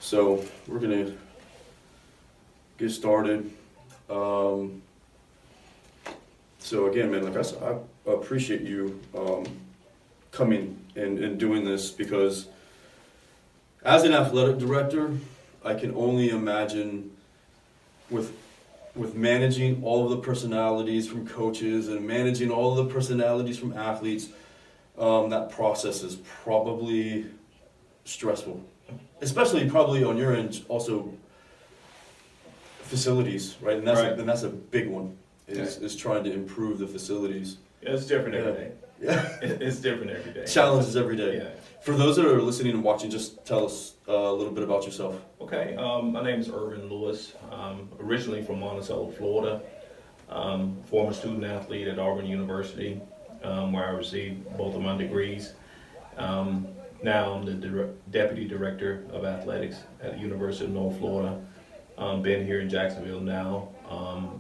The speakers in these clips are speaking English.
So we're gonna get started. So again, man, like I appreciate you coming and doing this, because as an athletic director, I can only imagine with managing all of the personalities from coaches and managing all of the personalities from athletes, that process is probably stressful, especially probably on your end. Also, facilities, right? And that's a big one. Is trying to improve the facilities. Yeah, it's different every day. Yeah, It's different every day. Challenges every day. Yeah. For those that are listening and watching, just tell us a little bit about yourself. Okay, my name is Ervin Lewis. Originally from Monticello, Florida. Former student athlete at Auburn University, where I received both of my degrees. Now I'm the Deputy Director of Athletics at the University of North Florida. Been here in Jacksonville now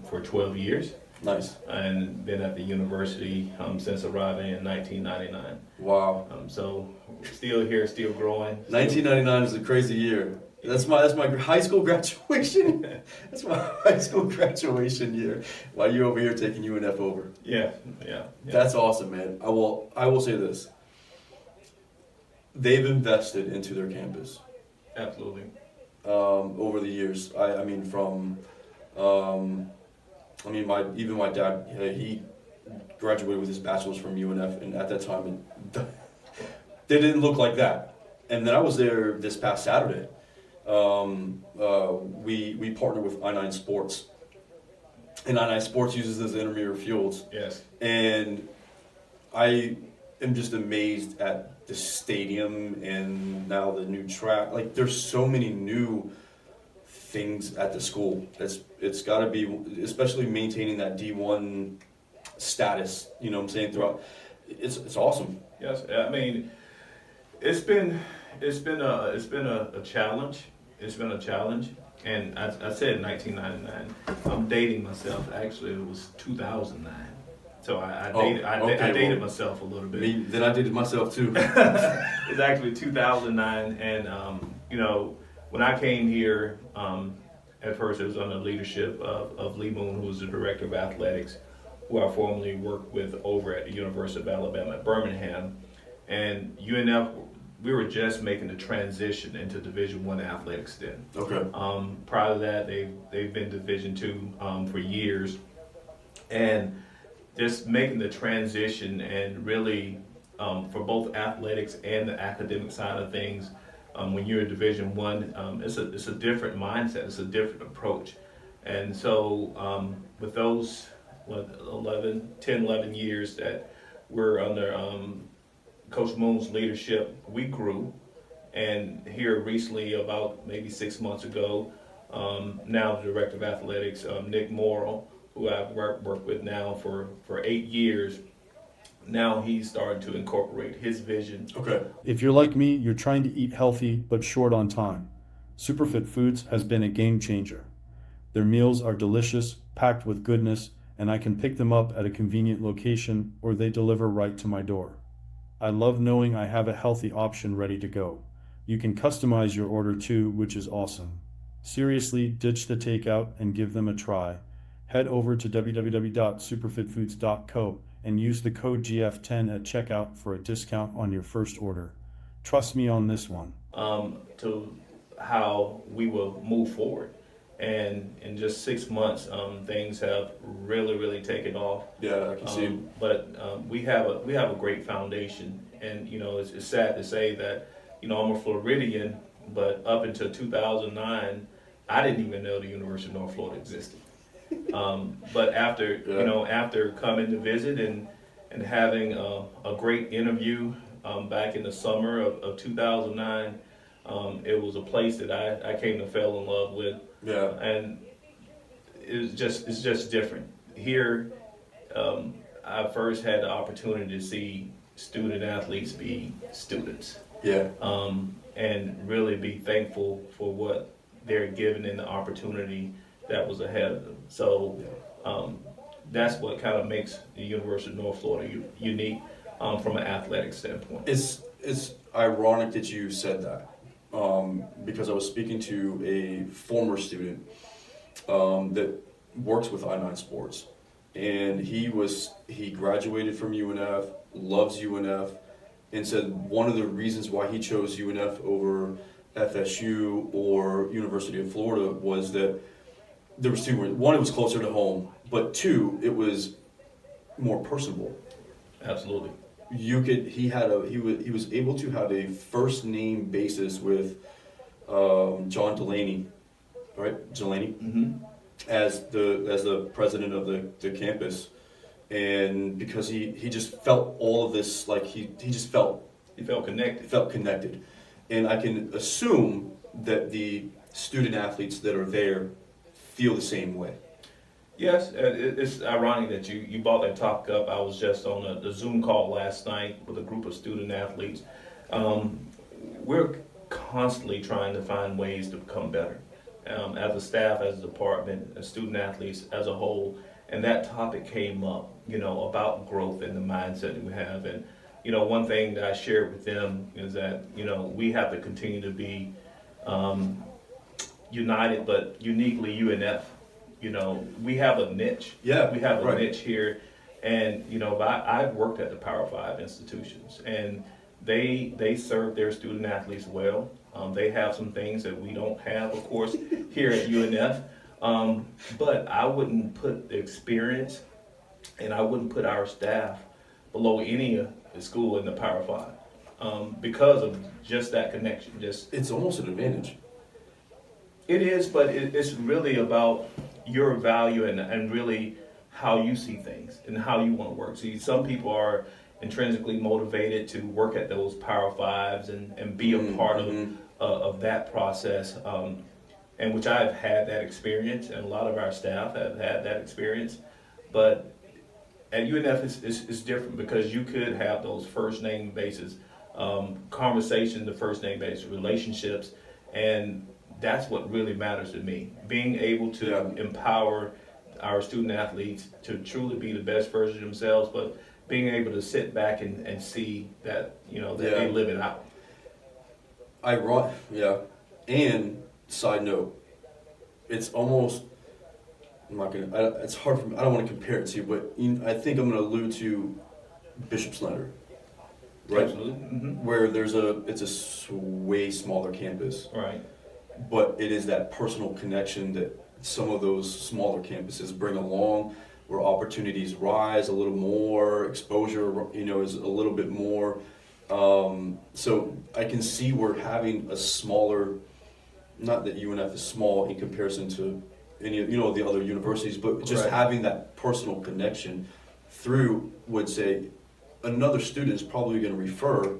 for 12 years. Nice. And been at the university since arriving in 1999. Wow. So still here, still growing. 1999 is a crazy year. That's my high school graduation. That's my high school graduation year. While you over here taking UNF over. Yeah. That's awesome, man. I will say this. They've invested into their campus. Absolutely. Over the years. My dad, he graduated with his bachelor's from UNF, and at that time, they didn't look like that. And then I was there this past Saturday. We partnered with I9 Sports, and I9 Sports uses those intramural fields. Yes. And I am just amazed at the stadium and now the new track. Like, there's so many new things at the school. It's got to be, especially maintaining that D1 status. You know what I'm saying? Throughout, it's awesome. Yes, I mean, it's been a challenge. It's been a challenge, and I said 1999. I'm dating myself. Actually, it was 2009. So I dated myself a little bit. Then I dated myself too. It's actually 2009, and when I came here, at first it was under the leadership of Lee Moon, who was the director of athletics, who I formerly worked with over at the University of Alabama at Birmingham. And UNF, we were just making the transition into Division I athletics then. Okay. Prior to that, they've been Division II for years, and just making the transition, and really for both athletics and the academic side of things. When you're in Division I, it's a different mindset, it's a different approach. And so with those 11 years that we're under Coach Moon's leadership, we grew. And here recently, about maybe 6 months ago, now the Director of Athletics, Nick Morrill, who I've worked with now for 8 years, now he's starting to incorporate his vision. Okay. If you're like me, you're trying to eat healthy but short on time. Superfit Foods has been a game changer. Their meals are delicious, packed with goodness, and I can pick them up at a convenient location, or they deliver right to my door. I love knowing I have a healthy option ready to go. You can customize your order too, which is awesome. Seriously, ditch the takeout and give them a try. Head over to www.superfitfoods.co and use the code GF10 at checkout for a discount on your first order. Trust me on this one. To how we will move forward. And in just 6 months, things have really taken off. Yeah, I can see. But we have a great foundation, and it's sad to say that I'm a Floridian, but up until 2009, I didn't even know the University of North Florida existed. But after coming to visit and having a great interview back in the summer of 2009, it was a place that I came to fall in love with. Yeah. And it's just different. Here, I first had the opportunity to see student athletes be students. Yeah. And really be thankful for what they're given and the opportunity that was ahead of them. So that's what kind of makes the University of North Florida unique from an athletic standpoint. It's ironic that you said that. because I was speaking to a former student that works with I-9 Sports, and he graduated from UNF, loves UNF, and said one of the reasons why he chose UNF over FSU or University of Florida was that there was two reasons. One, it was closer to home, but two, it was more personable. Absolutely. He was able to have a first name basis with John Delaney, right? Delaney, as the president of the campus, and because he just felt all of this, like he felt connected, and I can assume that the student athletes that are there feel the same way. Yes, it's ironic that you brought that topic up. I was just on a Zoom call last night with a group of student athletes. We're constantly trying to find ways to become better, as a staff, as a department, as student athletes as a whole. And that topic came up, about growth and the mindset that we have. And, one thing that I shared with them is that, we have to continue to be united, but uniquely UNF. We have a niche. Yeah, we have a right. niche here, and I've worked at the Power 5 institutions, and they serve their student athletes well. They have some things that we don't have, of course, here at UNF. But I wouldn't put the experience, and I wouldn't put our staff below any of the school in the Power 5, because of just that connection. It's almost an advantage. It is, but it's really about your value and really how you see things and how you want to work. See, some people are intrinsically motivated to work at those Power 5s and be a part of that process, and which I've had that experience, and a lot of our staff have had that experience. But at UNF, it's different, because you could have those first name basis conversations, the first name basis relationships, and that's what really matters to me. Being able to empower our student athletes to truly be the best version of themselves, but being able to sit back and see that, that they live it out. And side note, it's almost, it's hard for me, I don't want to compare it to you, but I think I'm going to allude to Bishop Snyder, right? Absolutely. Mm-hmm. Where it's a way smaller campus. Right. But it is that personal connection that some of those smaller campuses bring along, where opportunities rise a little more, exposure, is a little bit more. So I can see we're having a smaller, not that UNF is small in comparison to any, the other universities, but just having that personal connection through, would say, another student is probably going to refer,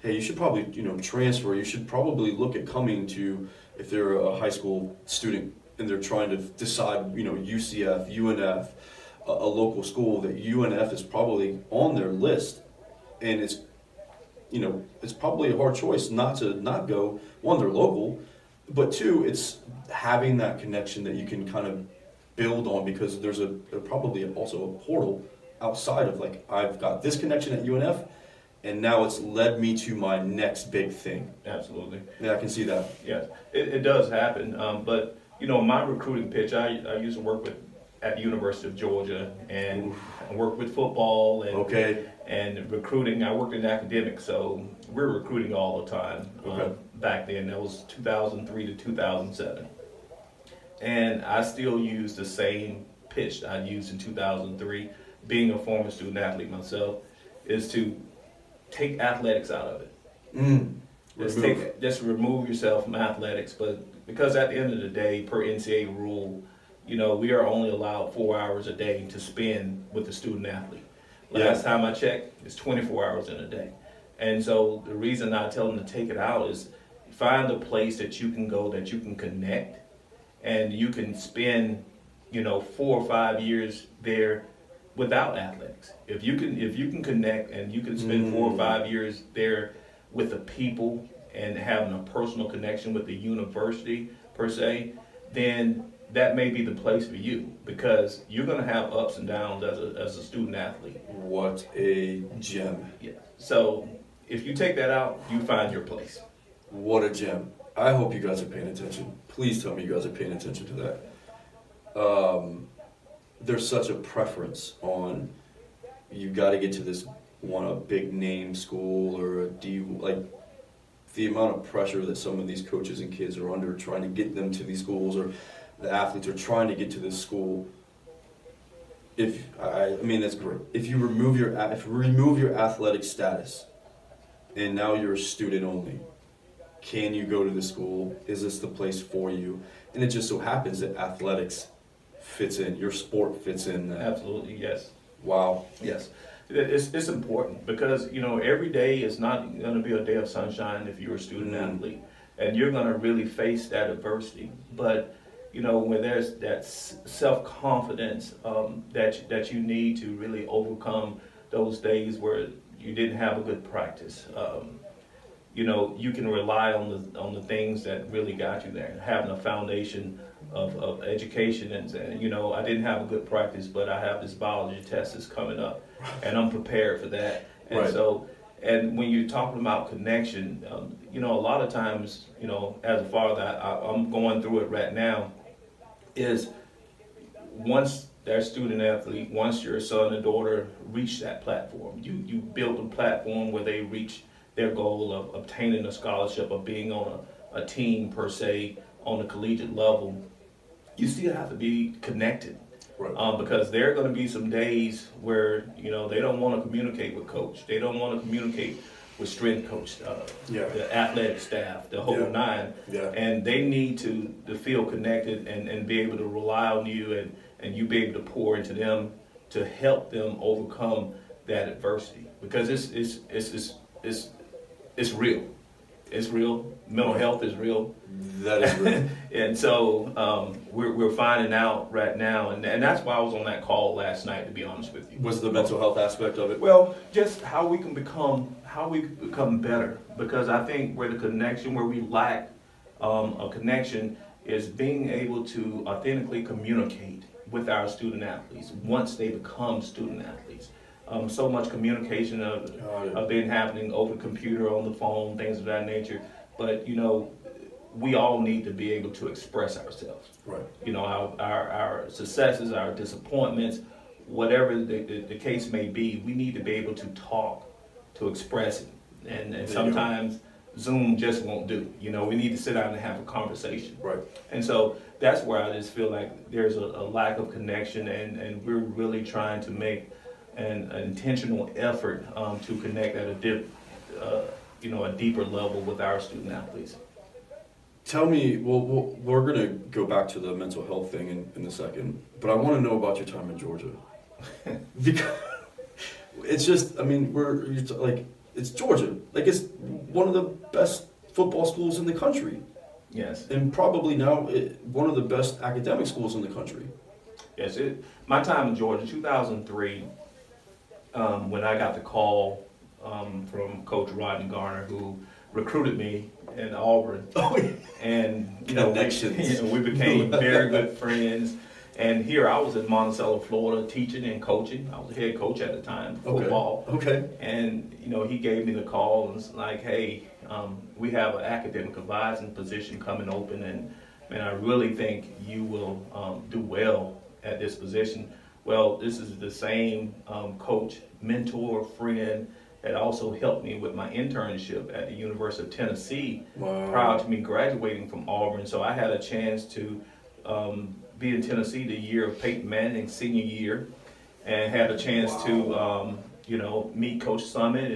hey, you should probably, transfer. You should probably look at coming to, if they're a high school student and they're trying to decide, UCF, UNF, a local school, that UNF is probably on their list. And it's probably a hard choice not to not go. One, they're local, but two, it's having that connection that you can kind of build on, because there's probably also a portal outside of, like, I've got this connection at UNF, and now it's led me to my next big thing. Absolutely. Yeah, I can see that. Yeah, it does happen. But my recruiting pitch, I used to work at the University of Georgia, and I worked with football and recruiting. I worked in academics, so we're recruiting all the time. Back then, that was 2003 to 2007, and I still use the same pitch that I used in 2003. Being a former student athlete myself, is to take athletics out of it. Just remove yourself from athletics, but because at the end of the day, per NCAA rule, we are only allowed 4 hours a day to spend with the student athlete. Last time I checked, it's 24 hours in a day. And so the reason I tell them to take it out is find a place that you can go, that you can connect, and you can spend, 4 or 5 years there without athletics. If you can connect and you can spend 4 or 5 years there with the people and having a personal connection with the university per se, then that may be the place for you, because you're going to have ups and downs as a student athlete. What a gem. Yeah. So if you take that out, you find your place. What a gem. I hope you guys are paying attention. Please tell me you guys are paying attention to that. There's such a preference on you got to get to this one, a big name school or a D, like the amount of pressure that some of these coaches and kids are under trying to get them to these schools, or the athletes are trying to get to this school. I mean, that's great. If you remove your athletic status and now you're a student only, can you go to the school? Is this the place for you? And it just so happens that athletics fits in, your sport fits in that. Absolutely, yes. Wow. Yes. It's important because, every day is not going to be a day of sunshine if you're a student athlete. And you're going to really face that adversity. But, when there's that self-confidence that you need to really overcome those days where you didn't have a good practice, you can rely on the things that really got you there. Having a foundation of education and I didn't have a good practice, but I have this biology test that's coming up, and I'm prepared for that. And right. So, and when you're talking about connection, a lot of times, as a father, I'm going through it right now, is once that student athlete, once your son or daughter reach that platform, you build a platform where they reach their goal of obtaining a scholarship, of being on a team per se, on the collegiate level, you still have to be connected. Right. Because there are going to be some days where, they don't want to communicate with coach. They don't want to communicate with strength coach, the athletic staff, the whole nine. Yeah. And they need to feel connected and be able to rely on you and you be able to pour into them to help them overcome that adversity. Because it's real. It's real. Mental health is real. That is real. And so we're finding out right now, and that's why I was on that call last night, to be honest with you. Was the mental health aspect of it? Well, just how we can become better, because I think where we lack a connection is being able to authentically communicate with our student athletes once they become student athletes. So much communication of been happening over the computer, on the phone, things of that nature. But we all need to be able to express ourselves. Right. Our successes, our disappointments, whatever the case may be, we need to be able to talk, to express it. And sometimes Zoom just won't do. We need to sit down and have a conversation. Right. And so that's where I just feel like there's a lack of connection, and we're really trying to make an intentional effort to connect at a deeper level with our student athletes. Tell me, well, we're going to go back to the mental health thing in a second, but I want to know about your time in Georgia. Because it's just, it's Georgia. Like, it's one of the best football schools in the country. Yes. And probably now one of the best academic schools in the country. Yes. My time in Georgia, 2003, when I got the call from Coach Rodney Garner, who recruited me in Auburn. Oh, yeah. And Connections. we became very good friends. And here I was in Monticello, Florida, teaching and coaching. I was the head coach at the time, football. Okay. And he gave me the call and was like, "Hey, we have an academic advising position coming open, and I really think you will do well at this position." Well, this is the same coach, mentor, friend that also helped me with my internship at the University of Tennessee prior to me graduating from Auburn. So I had a chance to be in Tennessee the year of Peyton Manning's senior year, and had a chance to meet Coach Summit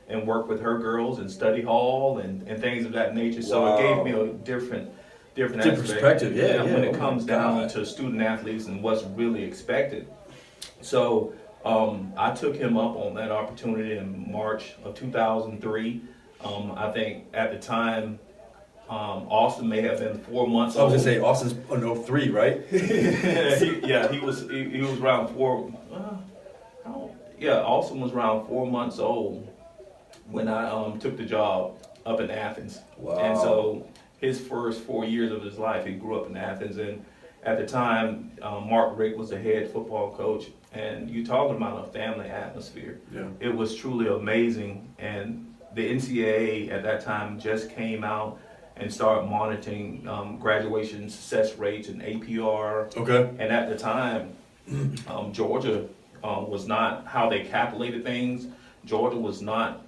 and work with her girls in study hall and things of that nature. So it gave me a different aspect, perspective, when it comes down to student athletes and what's really expected. So I took him up on that opportunity in March of 2003. I think at the time, Austin may have been 4 months old. I was going to say, Austin's an 03, right? He was around Austin was around 4 months old when I took the job up in Athens. Wow. And so his first 4 years of his life, he grew up in Athens. And at the time, Mark Rick was the head football coach. And you're talking about a family atmosphere. Yeah. It was truly amazing. And the NCAA at that time just came out and started monitoring graduation success rates and APR. Okay. And at the time, Georgia was not how they calculated things. Georgia was not,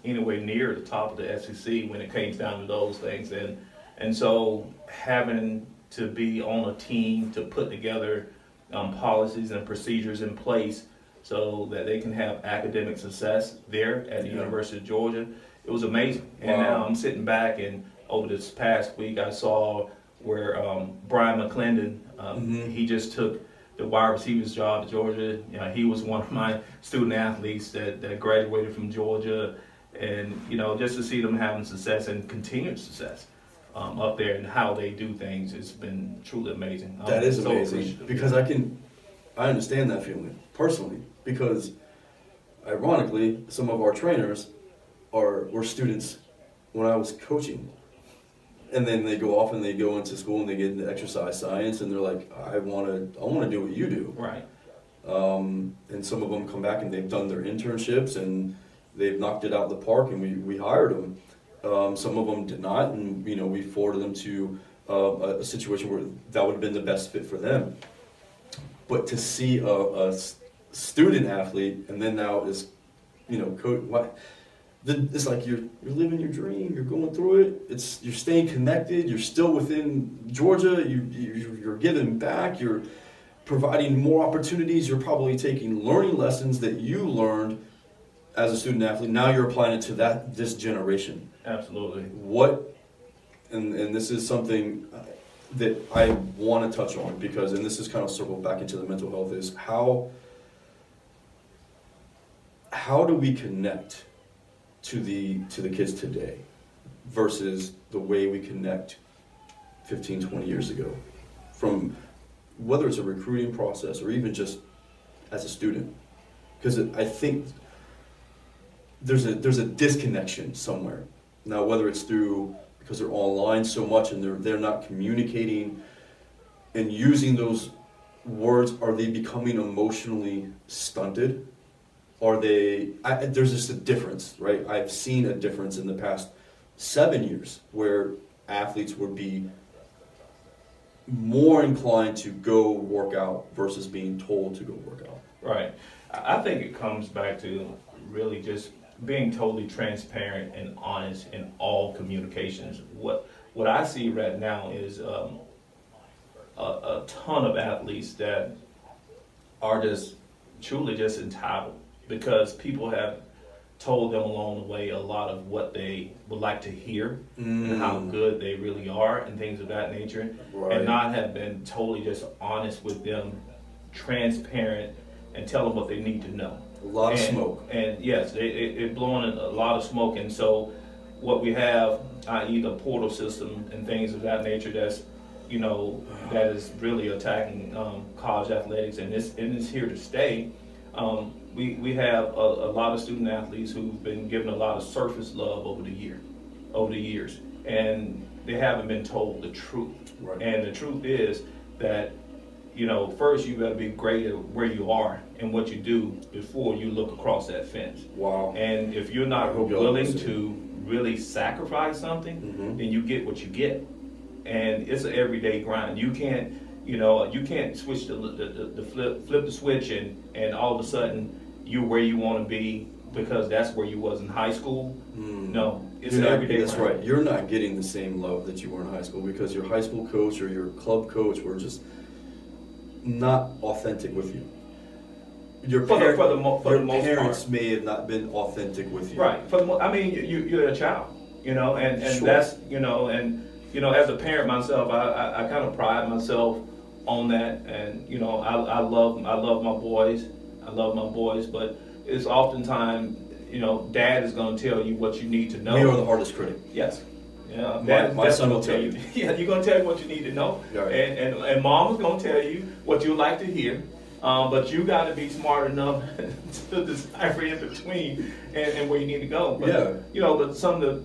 anywhere near the top of the SEC when it came down to those things. And so having to be on a team to put together policies and procedures in place so that they can have academic success there at the University of Georgia, it was amazing. And now I'm sitting back, and over this past week I saw where Brian McClendon, he just took the wide receiver's job at Georgia. He was one of my student athletes that graduated from Georgia, and just to see them having success and continued success up there and how they do things, it's been truly amazing. That is so amazing, because I understand that feeling personally, because ironically some of our trainers were students when I was coaching. And then they go off and they go into school and they get into exercise science, and they're like, I want to do what you do. Right. And some of them come back and they've done their internships and they've knocked it out of the park, and we hired them. Some of them did not, and we forwarded them to a situation where that would have been the best fit for them. But to see a student athlete, and then now is, it's like you're living your dream. You're going through it. You're staying connected. You're still within Georgia. You're giving back. You're providing more opportunities. You're probably taking learning lessons that you learned as a student athlete. Now you're applying it to this generation. Absolutely. And this is something that I want to touch on, because, and this is kind of circled back into the mental health, is how do we connect to the kids today versus the way we connect 15, 20 years ago, from whether it's a recruiting process or even just as a student. Because I think there's a disconnection somewhere. Now, whether it's because they're online so much and they're not communicating and using those words, are they becoming emotionally stunted? There's just a difference, right? I've seen a difference in the past 7 years where athletes would be more inclined to go work out versus being told to go work out. Right. I think it comes back to really just being totally transparent and honest in all communications. What I see right now is a ton of athletes that are just truly just entitled, because people have told them along the way a lot of what they would like to hear and how good they really are and things of that nature, and not have been totally just honest with them, transparent, and tell them what they need to know. A lot of smoke. And yes, it blowing a lot of smoke. And so what we have, i.e. the portal system and things of that nature, that is really attacking college athletics, and it's here to stay. We have a lot of student athletes who've been given a lot of surface love over the years, and they haven't been told the truth. Right. And the truth is that, first you got to be great at where you are and what you do before you look across that fence. Wow. And if you're not willing to really sacrifice something, then you get what you get. And it's an everyday grind. You can't switch the flip the switch and all of a sudden you're where you want to be because that's where you was in high school. No, it's an everyday grind. That's right. You're not getting the same love that you were in high school because your high school coach or your club coach were just not authentic with you. Your parents may have not been authentic with you. Right. You're a child, and Sure. that's, as a parent myself, I kind of pride myself on that, and I love my boys. I love my boys, but it's oftentimes, dad is going to tell you what you need to know. We are the hardest critic. Yes. Yeah, my son will tell you. Yeah, you're going to tell you what you need to know. Right. And mom is going to tell you what you like to hear. But you got to be smart enough to decipher in between and where you need to go. But, but some of the,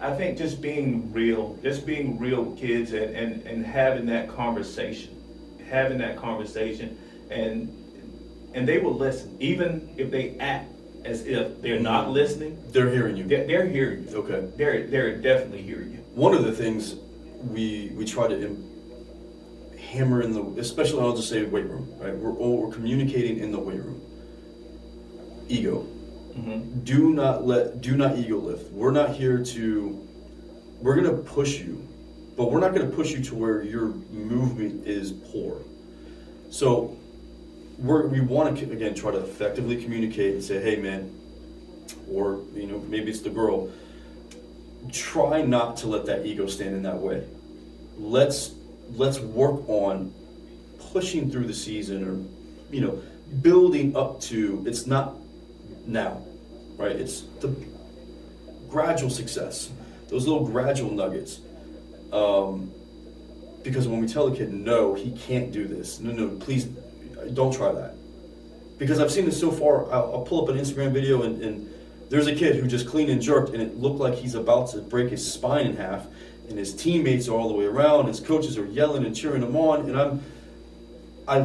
I think just being real with kids and having that conversation, and they will listen, even if they act as if they're not listening. They're hearing you. They're hearing you. Okay. They're definitely hearing you. One of the things we try to hammer in the, especially I'll just say weight room, right? We're communicating in the weight room. Ego. Mm-hmm. Do not ego lift. We're not here to. We're gonna push you, but we're not gonna push you to where your movement is poor. So we want to again try to effectively communicate and say, hey man, or maybe it's the girl. Try not to let that ego stand in that way. Let's work on pushing through the season, or building up to. It's not now, right? It's the gradual success. Those little gradual nuggets. Because when we tell the kid, no, he can't do this. No, please don't try that. Because I've seen this so far. I'll pull up an Instagram video and there's a kid who just clean and jerked and it looked like he's about to break his spine in half, and his teammates are all the way around, his coaches are yelling and cheering him on, and I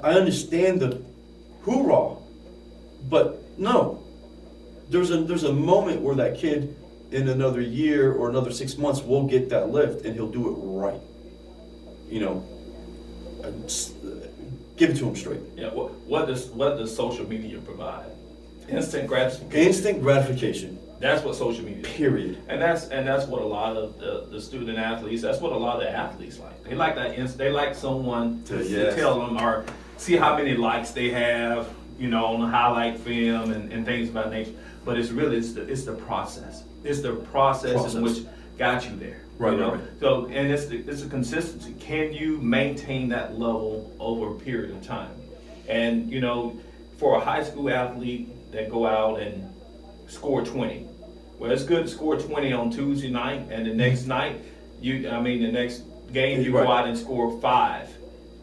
understand the hoorah, but no. There's a moment where that kid in another year or another 6 months will get that lift and he'll do it right. Give it to him straight. Yeah. What does social media provide? Instant gratification. Instant gratification. That's what social media. Period. And that's what a lot of the student athletes. That's what a lot of the athletes like. They like that. They like someone to tell them or see how many likes they have. On the highlight film and things of that nature. But it's the process. It's the process in which got you there. Right. Right. So and it's a consistency. Can you maintain that level over a period of time? And for a high school athlete that go out and score 20. Well, it's good to score 20 on Tuesday night, and the next night, the next game you go out and score 5,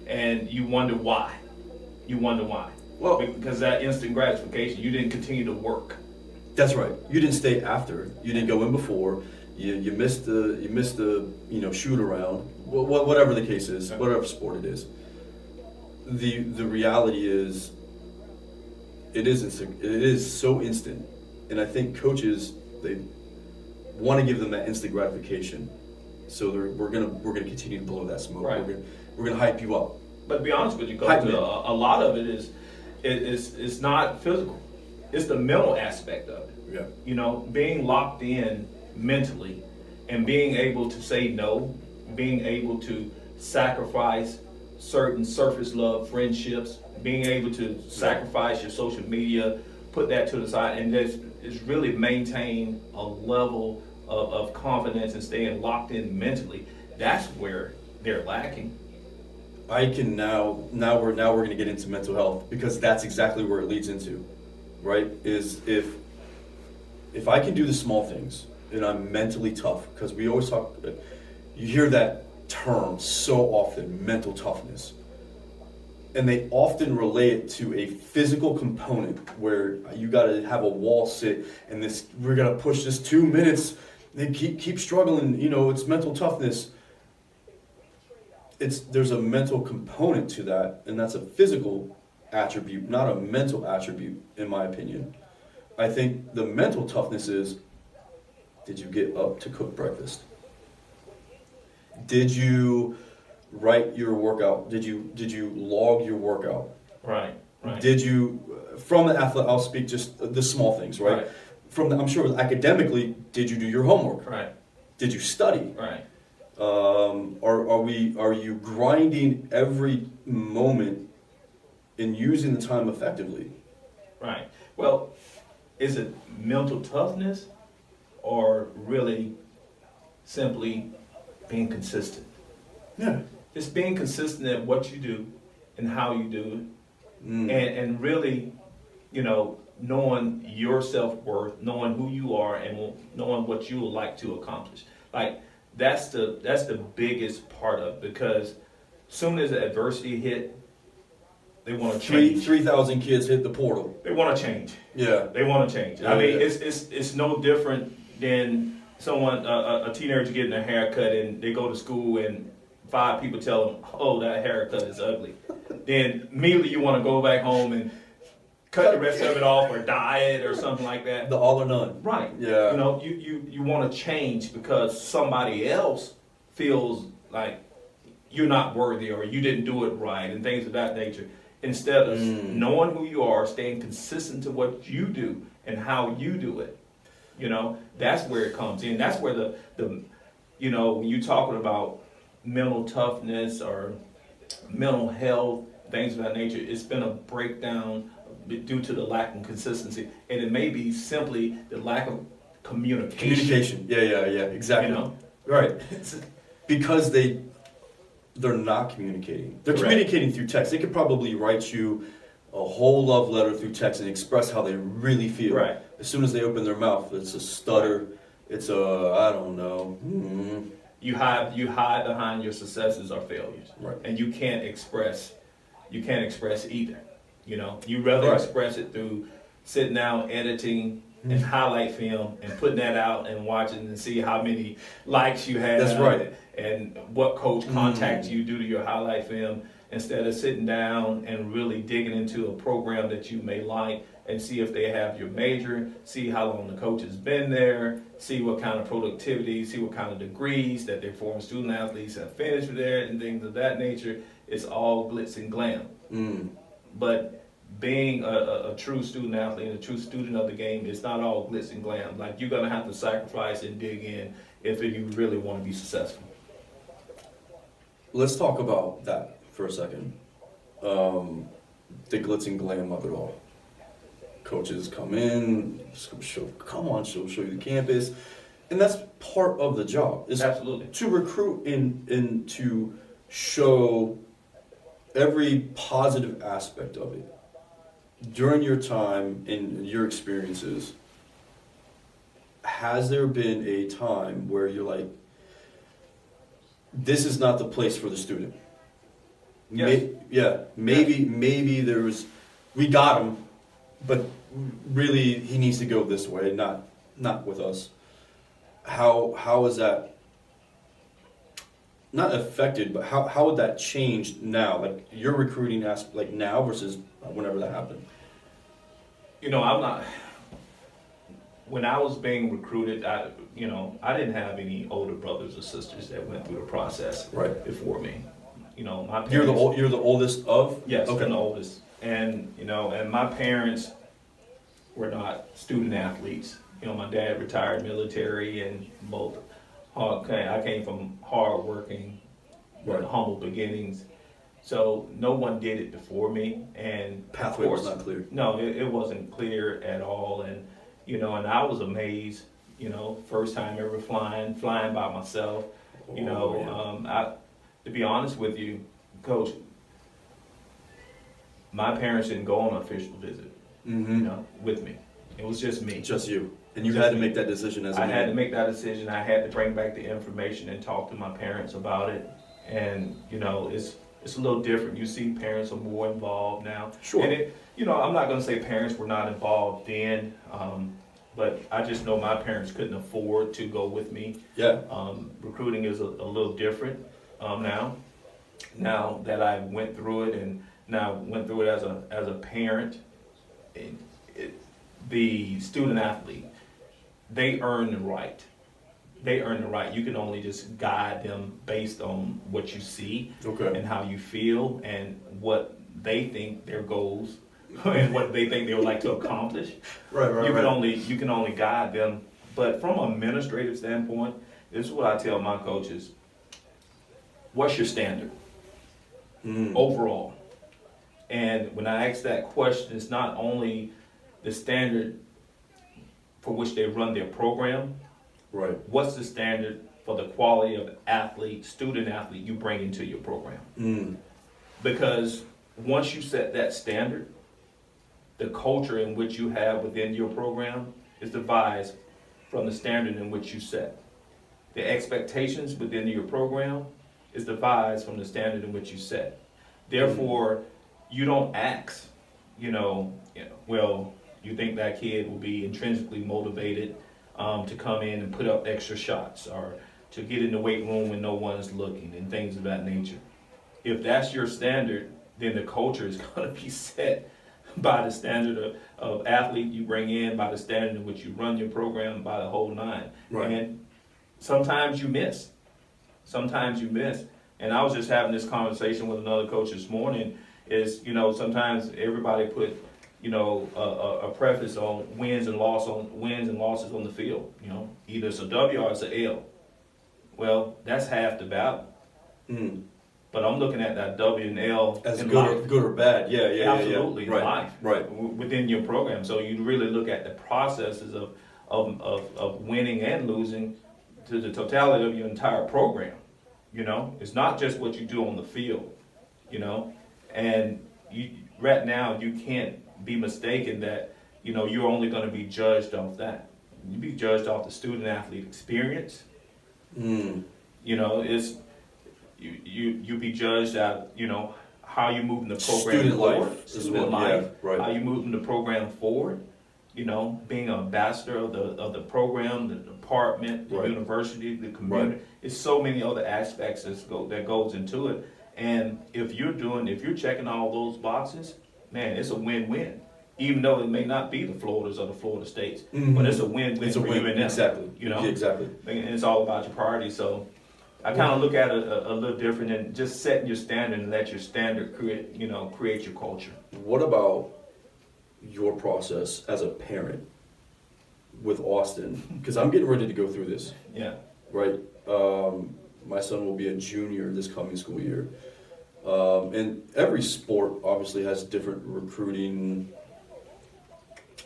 and you wonder why. Well, because that instant gratification, you didn't continue to work. That's right. You didn't stay after. You didn't go in before. You missed the shoot around. Whatever the case is, whatever sport it is. The reality is, it is so instant, and I think coaches, they want to give them that instant gratification. So we're gonna continue to blow that smoke. Right. We're gonna hype you up. But to be honest with you, Coach, a lot of it is not physical. It's the mental aspect of it. Yeah. Being locked in mentally and being able to say no, being able to sacrifice certain surface love friendships, being able to sacrifice your social media, put that to the side, and is really maintain a level of confidence and staying locked in mentally. That's where they're lacking. I can now we're going to get into mental health, because that's exactly where it leads into, right? Is if I can do the small things and I'm mentally tough, because we always talk, you hear that term so often, mental toughness, and they often relate it to a physical component where you got to have a wall sit and we're going to push this 2 minutes. They keep struggling. It's mental toughness. There's a mental component to that, and that's a physical attribute, not a mental attribute, in my opinion. I think the mental toughness is, did you get up to cook breakfast? Did you write your workout? Did you log your workout? Right. Did you, from the athlete, I'll speak just the small things, right? I'm sure academically, did you do your homework? Right. Did you study? Right. Are you grinding every moment and using the time effectively? Right. Well, is it mental toughness or really simply being consistent? Yeah. Just being consistent at what you do and how you do it. And really, knowing your self-worth, knowing who you are, and knowing what you would like to accomplish. Like, that's the biggest part of it, because soon as adversity hit, they want to change. 3,000 kids hit the portal. They want to change. Yeah. They want to change. Yeah, it's no different than someone, a teenager getting a haircut, and they go to school and 5 people tell them, oh, that haircut is ugly. Then immediately you want to go back home and cut the rest of it off or diet or something like that. The all or none. Right. Yeah. You know, you want to change because somebody else feels like you're not worthy or you didn't do it right and things of that nature. Instead of knowing who you are, staying consistent to what you do and how you do it. You know, that's where it comes in. That's where the you know, when you're talking about mental toughness or mental health, things of that nature, it's been a breakdown due to the lack of consistency. And it may be simply the lack of communication. Yeah, exactly. You know? Right. Because they're not communicating. They're Correct. communicating through text. They could probably write you a whole love letter through text and express how they really feel. Right. As soon as they open their mouth, it's a stutter. It's a, I don't know. You hide behind your successes or failures. Right. And you can't express either. You know, you rather Right. express it through sitting down, editing, and highlight film and putting that out and watching and see how many likes you have. That's right. And what coach contacts you due to your highlight film, instead of sitting down and really digging into a program that you may like and see if they have your major, see how long the coach has been there, see what kind of productivity, see what kind of degrees that their former student athletes have finished there and things of that nature. It's all glitz and glam. But being a true student athlete and a true student of the game is not all glitz and glam. Like, you're gonna have to sacrifice and dig in if you really want to be successful. Let's talk about that for a second. The glitz and glam of it all. Coaches come in, show you the campus, and that's part of the job. Is Absolutely. to recruit and to show every positive aspect of it. During your time and your experiences, has there been a time where you're like, this is not the place for the student? Yes. Maybe we got him, but really he needs to go this way, not with us. How is that not affected, but how would that change now? Like, your recruiting aspect, like now versus whenever that happened? You know, when I was being recruited, I didn't have any older brothers or sisters that went through the process Right. before me. You know, my parents. You're the oldest of? Yes, Okay. I'm the oldest. And, and my parents were not student athletes. You know, my dad retired military and I came from hard-working, Right. humble beginnings. So no one did it before me. And Pathway of was course, not clear. No, it wasn't clear at all. And, and I was amazed, first time ever flying by myself. To be honest with you, Coach, my parents didn't go on an official visit, with me. It was just me. Just you. And you Just had to me. make that decision as a I man. had to make that decision. I had to bring back the information and talk to my parents about it. And, it's a little different. You see parents are more involved now. Sure. And I'm not going to say parents were not involved then, but I just know my parents couldn't afford to go with me. Yeah. Recruiting is a little different now. Now that I went through it and now went through it as a parent, the student athlete, they earn the right. They earn the right. You can only just guide them based on what you see Okay. and how you feel and what they think their goals and what they think they would like to accomplish. Right. You can only guide them. But from an administrative standpoint, this is what I tell my coaches. What's your standard overall? And when I ask that question, it's not only the standard for which they run their program. Right. What's the standard for the quality of student athlete you bring into your program? Because once you set that standard, the culture in which you have within your program is devised from the standard in which you set. The expectations within your program is devised from the standard in which you set. Therefore, you don't ask, well, you think that kid will be intrinsically motivated to come in and put up extra shots or to get in the weight room when no one's looking and things of that nature. If that's your standard, then the culture is going to be set by the standard of athlete you bring in, by the standard in which you run your program, by the whole nine. Right. And sometimes you miss. Sometimes you miss. And I was just having this conversation with another coach this morning, is, sometimes everybody put, a preface on wins and losses on the field. Either it's a W or it's an L. Well, that's half the battle. Mm. But I'm looking at that W and L As in good life. or bad. Yeah. Absolutely, in Right. life. Right. Within your program. So you really look at the processes of winning and losing to the totality of your entire program. It's not just what you do on the field, and right now you can't be mistaken that, you're only going to be judged off that. You be judged off the student athlete experience. Mm. It's you be judged at, how you moving the program Student forward. life. Student life. Yeah, right. How you moving the program forward. Being an ambassador of the program, the department, the Right. university, the community. Right. It's so many other aspects that goes into it. And if you're checking all those boxes, man, it's a win-win. Even though it may not be the Floridas or the Florida States, Mhm. but it's a win-win It's a for win. you and them. Exactly. Yeah, Exactly. and it's all about your priorities. So I kind of look at it a little different, and just setting your standard and let your standard create your culture. What about your process as a parent with Austin? Because I'm getting ready to go through this, Yeah. right? My son will be a junior this coming school year. And every sport obviously has different recruiting,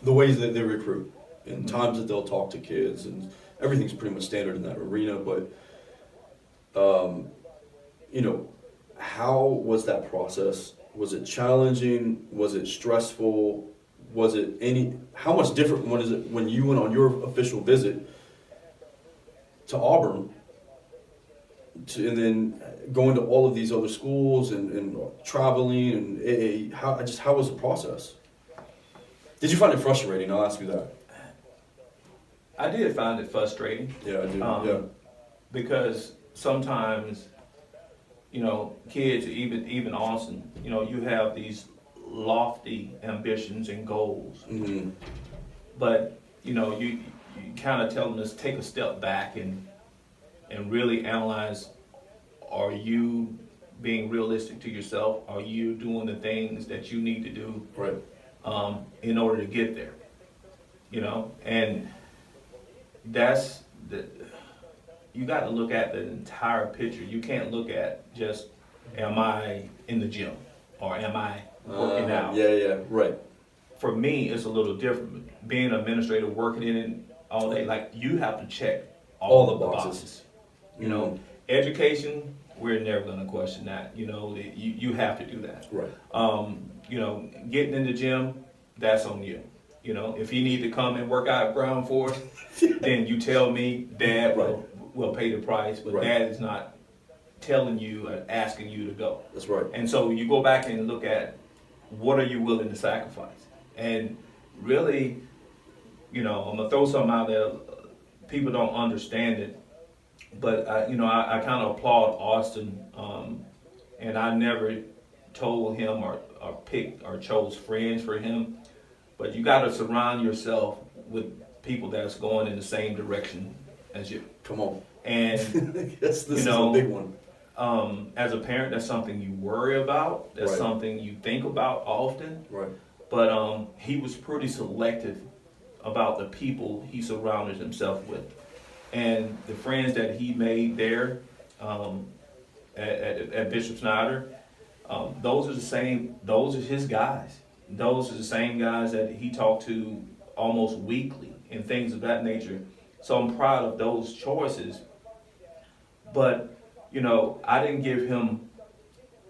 the ways that they recruit, and times that they'll talk to kids, and everything's pretty much standard in that arena. But, how was that process? Was it challenging? Was it stressful? Was it how much different was it when you went on your official visit to Auburn, and then going to all of these other schools and traveling and AA? How was the process? Did you find it frustrating? I'll ask you that. I did find it frustrating. Yeah, I do. Because sometimes, kids, even Austin, you have these lofty ambitions and goals, Mm-hmm. but you kind of tell them to take a step back and really analyze: are you being realistic to yourself? Are you doing the things that you need to do Right. in order to get there? And that's you got to look at the entire picture. You can't look at just, am I in the gym or am I working out? Yeah, right. For me, it's a little different. Being an administrator, working in it all day, like, you have to check all the boxes. Education, we're never going to question that. You have to do that. Right. Getting in the gym, that's on you. If you need to come and work out ground for us, then you tell me. Dad will pay the price, but Right. Dad is not telling you or asking you to go. That's right. And so you go back and look at, what are you willing to sacrifice? And really, I'm gonna throw something out there. People don't understand it, but I kind of applaud Austin, and I never told him or picked or chose friends for him. But you got to surround yourself with people that's going in the same direction as you. Come on. And This is a big one. as a parent, that's something you worry about. That's Right. something you think about often. Right. But he was pretty selective about the people he surrounded himself with, and the friends that he made there at Bishop Snyder. Those are his guys. Those are the same guys that he talked to almost weekly and things of that nature. So I'm proud of those choices. But, I didn't give him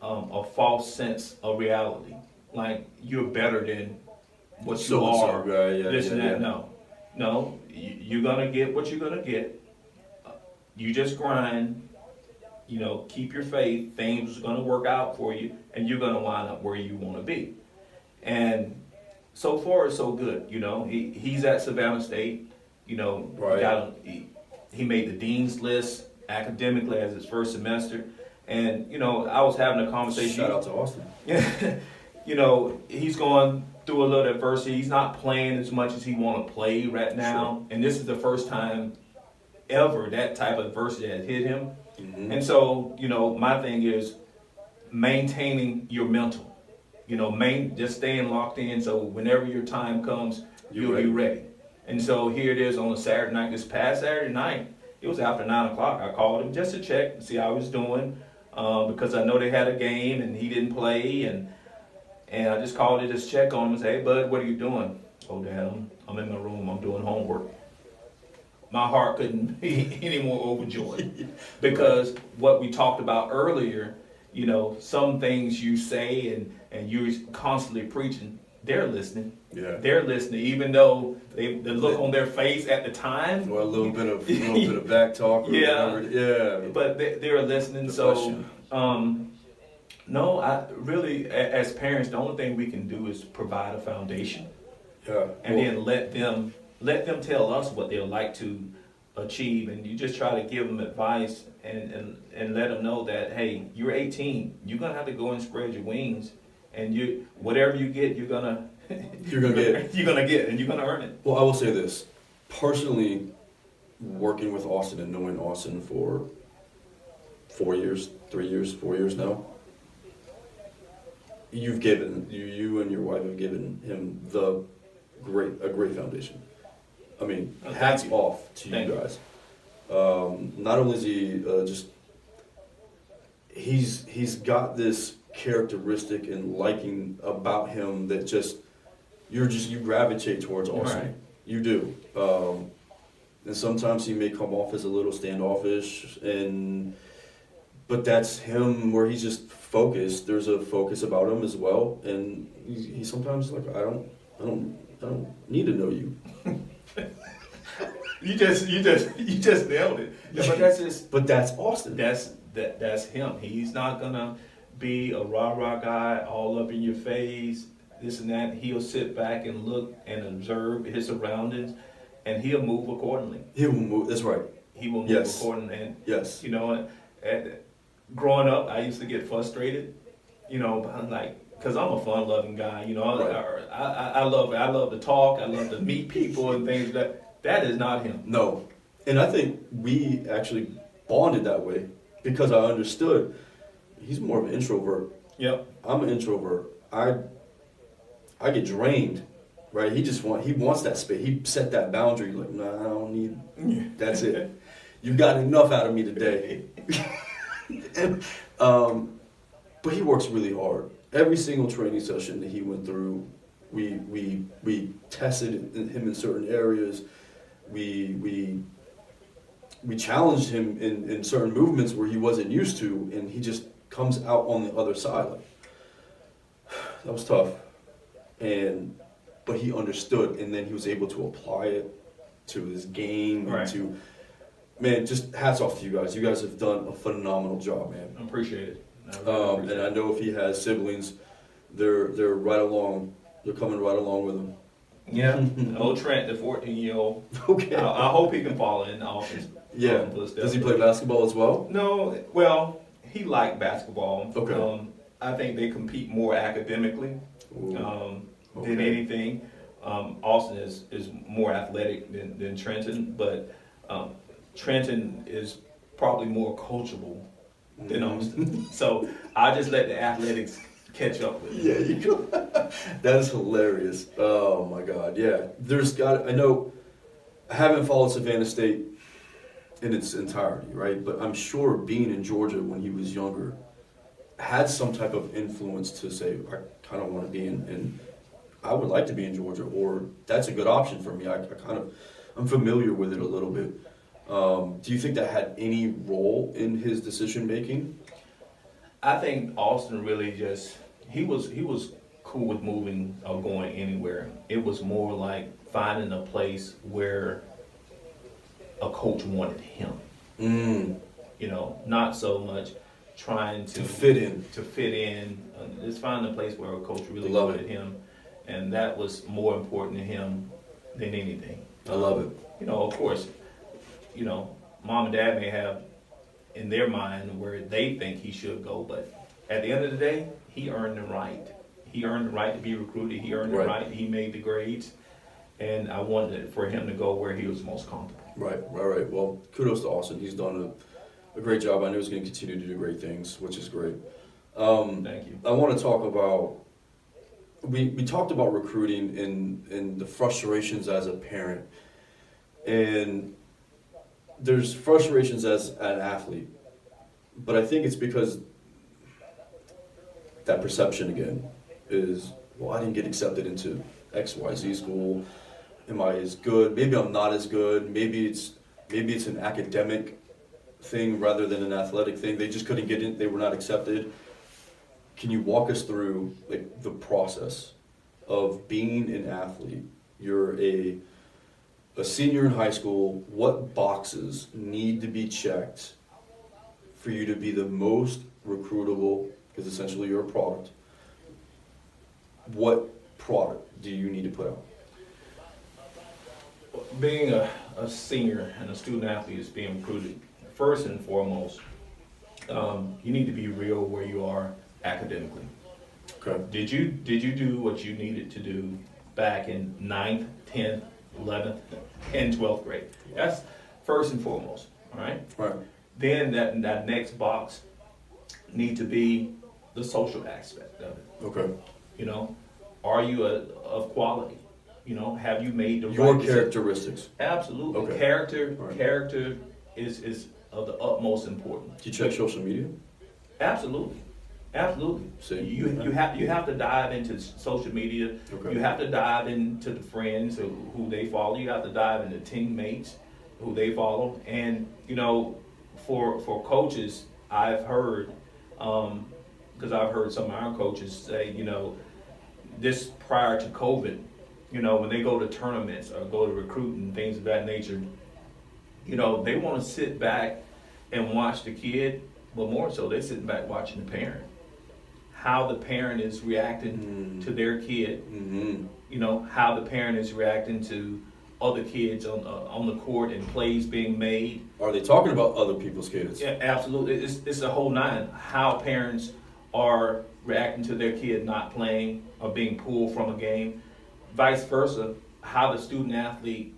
a false sense of reality. Like, you're better than what you So-and-so, are. right, yeah, this and yeah, that. yeah. No, you're going to get what you're going to get. You just grind. Keep your faith. Things are going to work out for you, and you're going to wind up where you want to be. And so far, it's so good. He's at Savannah State. Right. He made the dean's list academically as his first semester. And, I was having a conversation. Shout out to Austin. He's going through a little adversity. He's not playing as much as he want to play right now, and this is the first time ever that type of adversity has hit him. Mm-hmm. And so, my thing is maintaining your mental. Just staying locked in, so whenever your time comes, you'll be ready. And so here it is on a Saturday night. This past Saturday night, it was after 9 o'clock. I called him just to check and see how he was doing, because I know they had a game and he didn't play, and I just called to just check on him and say, "Hey, bud, what are you doing?" "Oh, Dad, I'm in my room. I'm doing homework." My heart couldn't be any more overjoyed, because what we talked about earlier, some things you say and you're constantly preaching, they're listening. Yeah. They're listening, even though the look on their face at the time. Or a little bit of back talk. Or Yeah. whatever. Yeah. But they're listening. The So, question. no, I really, as parents, the only thing we can do is provide a foundation, Yeah. and then let them tell us what they'd like to achieve, and you just try to give them advice and let them know that, hey, you're 18, you're gonna have to go and spread your wings, and whatever you get, you're gonna get, and you're gonna earn it. Well, I will say this. Personally, working with Austin and knowing Austin for 4 years now, you and your wife have given him a great foundation. I mean, Oh, hats thank you. off to Thank you guys. Not only is he he's got this characteristic and liking about him that you gravitate towards Austin. Right. You do. And sometimes he may come off as a little standoffish, but that's him, where he's just focused. There's a focus about him as well, and he sometimes like, I don't need to know you. You just nailed it. Yeah, But that's Austin. That's him. He's not gonna be a rah-rah guy all up in your face, this and that. He'll sit back and look and observe his surroundings, and he'll move accordingly. He will move. That's right. He will move Yes. accordingly. And Yes. growing up, I used to get frustrated, but I'm like, because I'm a fun-loving guy, Right. I love to talk, I love to meet people and things like that. That is not him. No. And I think we actually bonded that way because I understood he's more of an introvert. Yep. I'm an introvert. I get drained, right? He wants that space. He set that boundary. Like, nah, I don't need. That's it. You got enough out of me today. and, but he works really hard. Every single training session that he went through, we tested him in certain areas. We challenged him in certain movements where he wasn't used to, and he just comes out on the other side. Like, that was tough, but he understood, and then he was able to apply it to his game. Right. And man, just hats off to you guys. You guys have done a phenomenal job, man. I appreciate it. I really appreciate And I know if he has siblings, they're right along. They're coming right along with him. Yeah, old Trent, the 14-year-old. Okay. I hope he can follow in Austin's Yeah. footsteps. Does he play basketball as well? No, well, he liked basketball. Okay. I think they compete more academically Ooh. than Okay. anything. Austin is more athletic than Trenton, but Trenton is probably more coachable than Austin. So I just let the athletics catch up with him. Yeah, you go. That is hilarious. Oh my God. Yeah. I know I haven't followed Savannah State in its entirety, right? But I'm sure being in Georgia when he was younger had some type of influence to say, I kind of want to be in I would like to be in Georgia, or that's a good option for me. I'm familiar with it a little bit. Do you think that had any role in his decision making? I think Austin really he was cool with moving or going anywhere. It was more like finding a place where a coach wanted him. Not so much trying to fit in. Just finding a place where a coach really Love wanted it. him, and that was more important to him than anything. I love it. Of course, mom and dad may have in their mind where they think he should go, but at the end of the day, he earned the right. He earned the right to be recruited. He earned the Right. right. He made the grades, and I wanted for him to go where he was most comfortable. Right. Well, kudos to Austin. He's done a great job. I know he's going to continue to do great things, which is great. Thank you. I want to talk about, we talked about recruiting and the frustrations as a parent. And there's frustrations as an athlete. But I think it's because that perception again is, well, I didn't get accepted into XYZ school. Am I as good? Maybe I'm not as good. Maybe it's an academic thing rather than an athletic thing. They just couldn't get in. They were not accepted. Can you walk us through like the process of being an athlete? You're a senior in high school. What boxes need to be checked for you to be the most recruitable? Because essentially you're a product. What product do you need to put out? Being a senior and a student athlete is being recruited. First and foremost, you need to be real where you are academically. Okay. Did you do what you needed to do back in 9th, 10th, 11th, and 12th grade? That's first and foremost, all right? Right. Then that next box need to be the social aspect of it. Okay. You know, are you of quality? You know, have you made the Your right characteristics. Absolutely. Okay. Character Right. character is of the utmost importance. Do you check social media? Absolutely. See? You have to dive into social media. Okay. You have to dive into the friends who they follow. You have to dive into teammates who they follow. And you know, for coaches, I've heard because I've heard some of our coaches say, you know, this prior to COVID, you know, when they go to tournaments or go to recruiting, things of that nature, you know, they want to sit back and watch the kid, but more so they're sitting back watching the parent. How the parent is reacting to their kid, Mm-hmm. you know, how the parent is reacting to other kids on the court and plays being made. Are they talking about other people's kids? Yeah, absolutely. It's a whole nine. How parents are reacting to their kid not playing or being pulled from a game. Vice versa, how the student athlete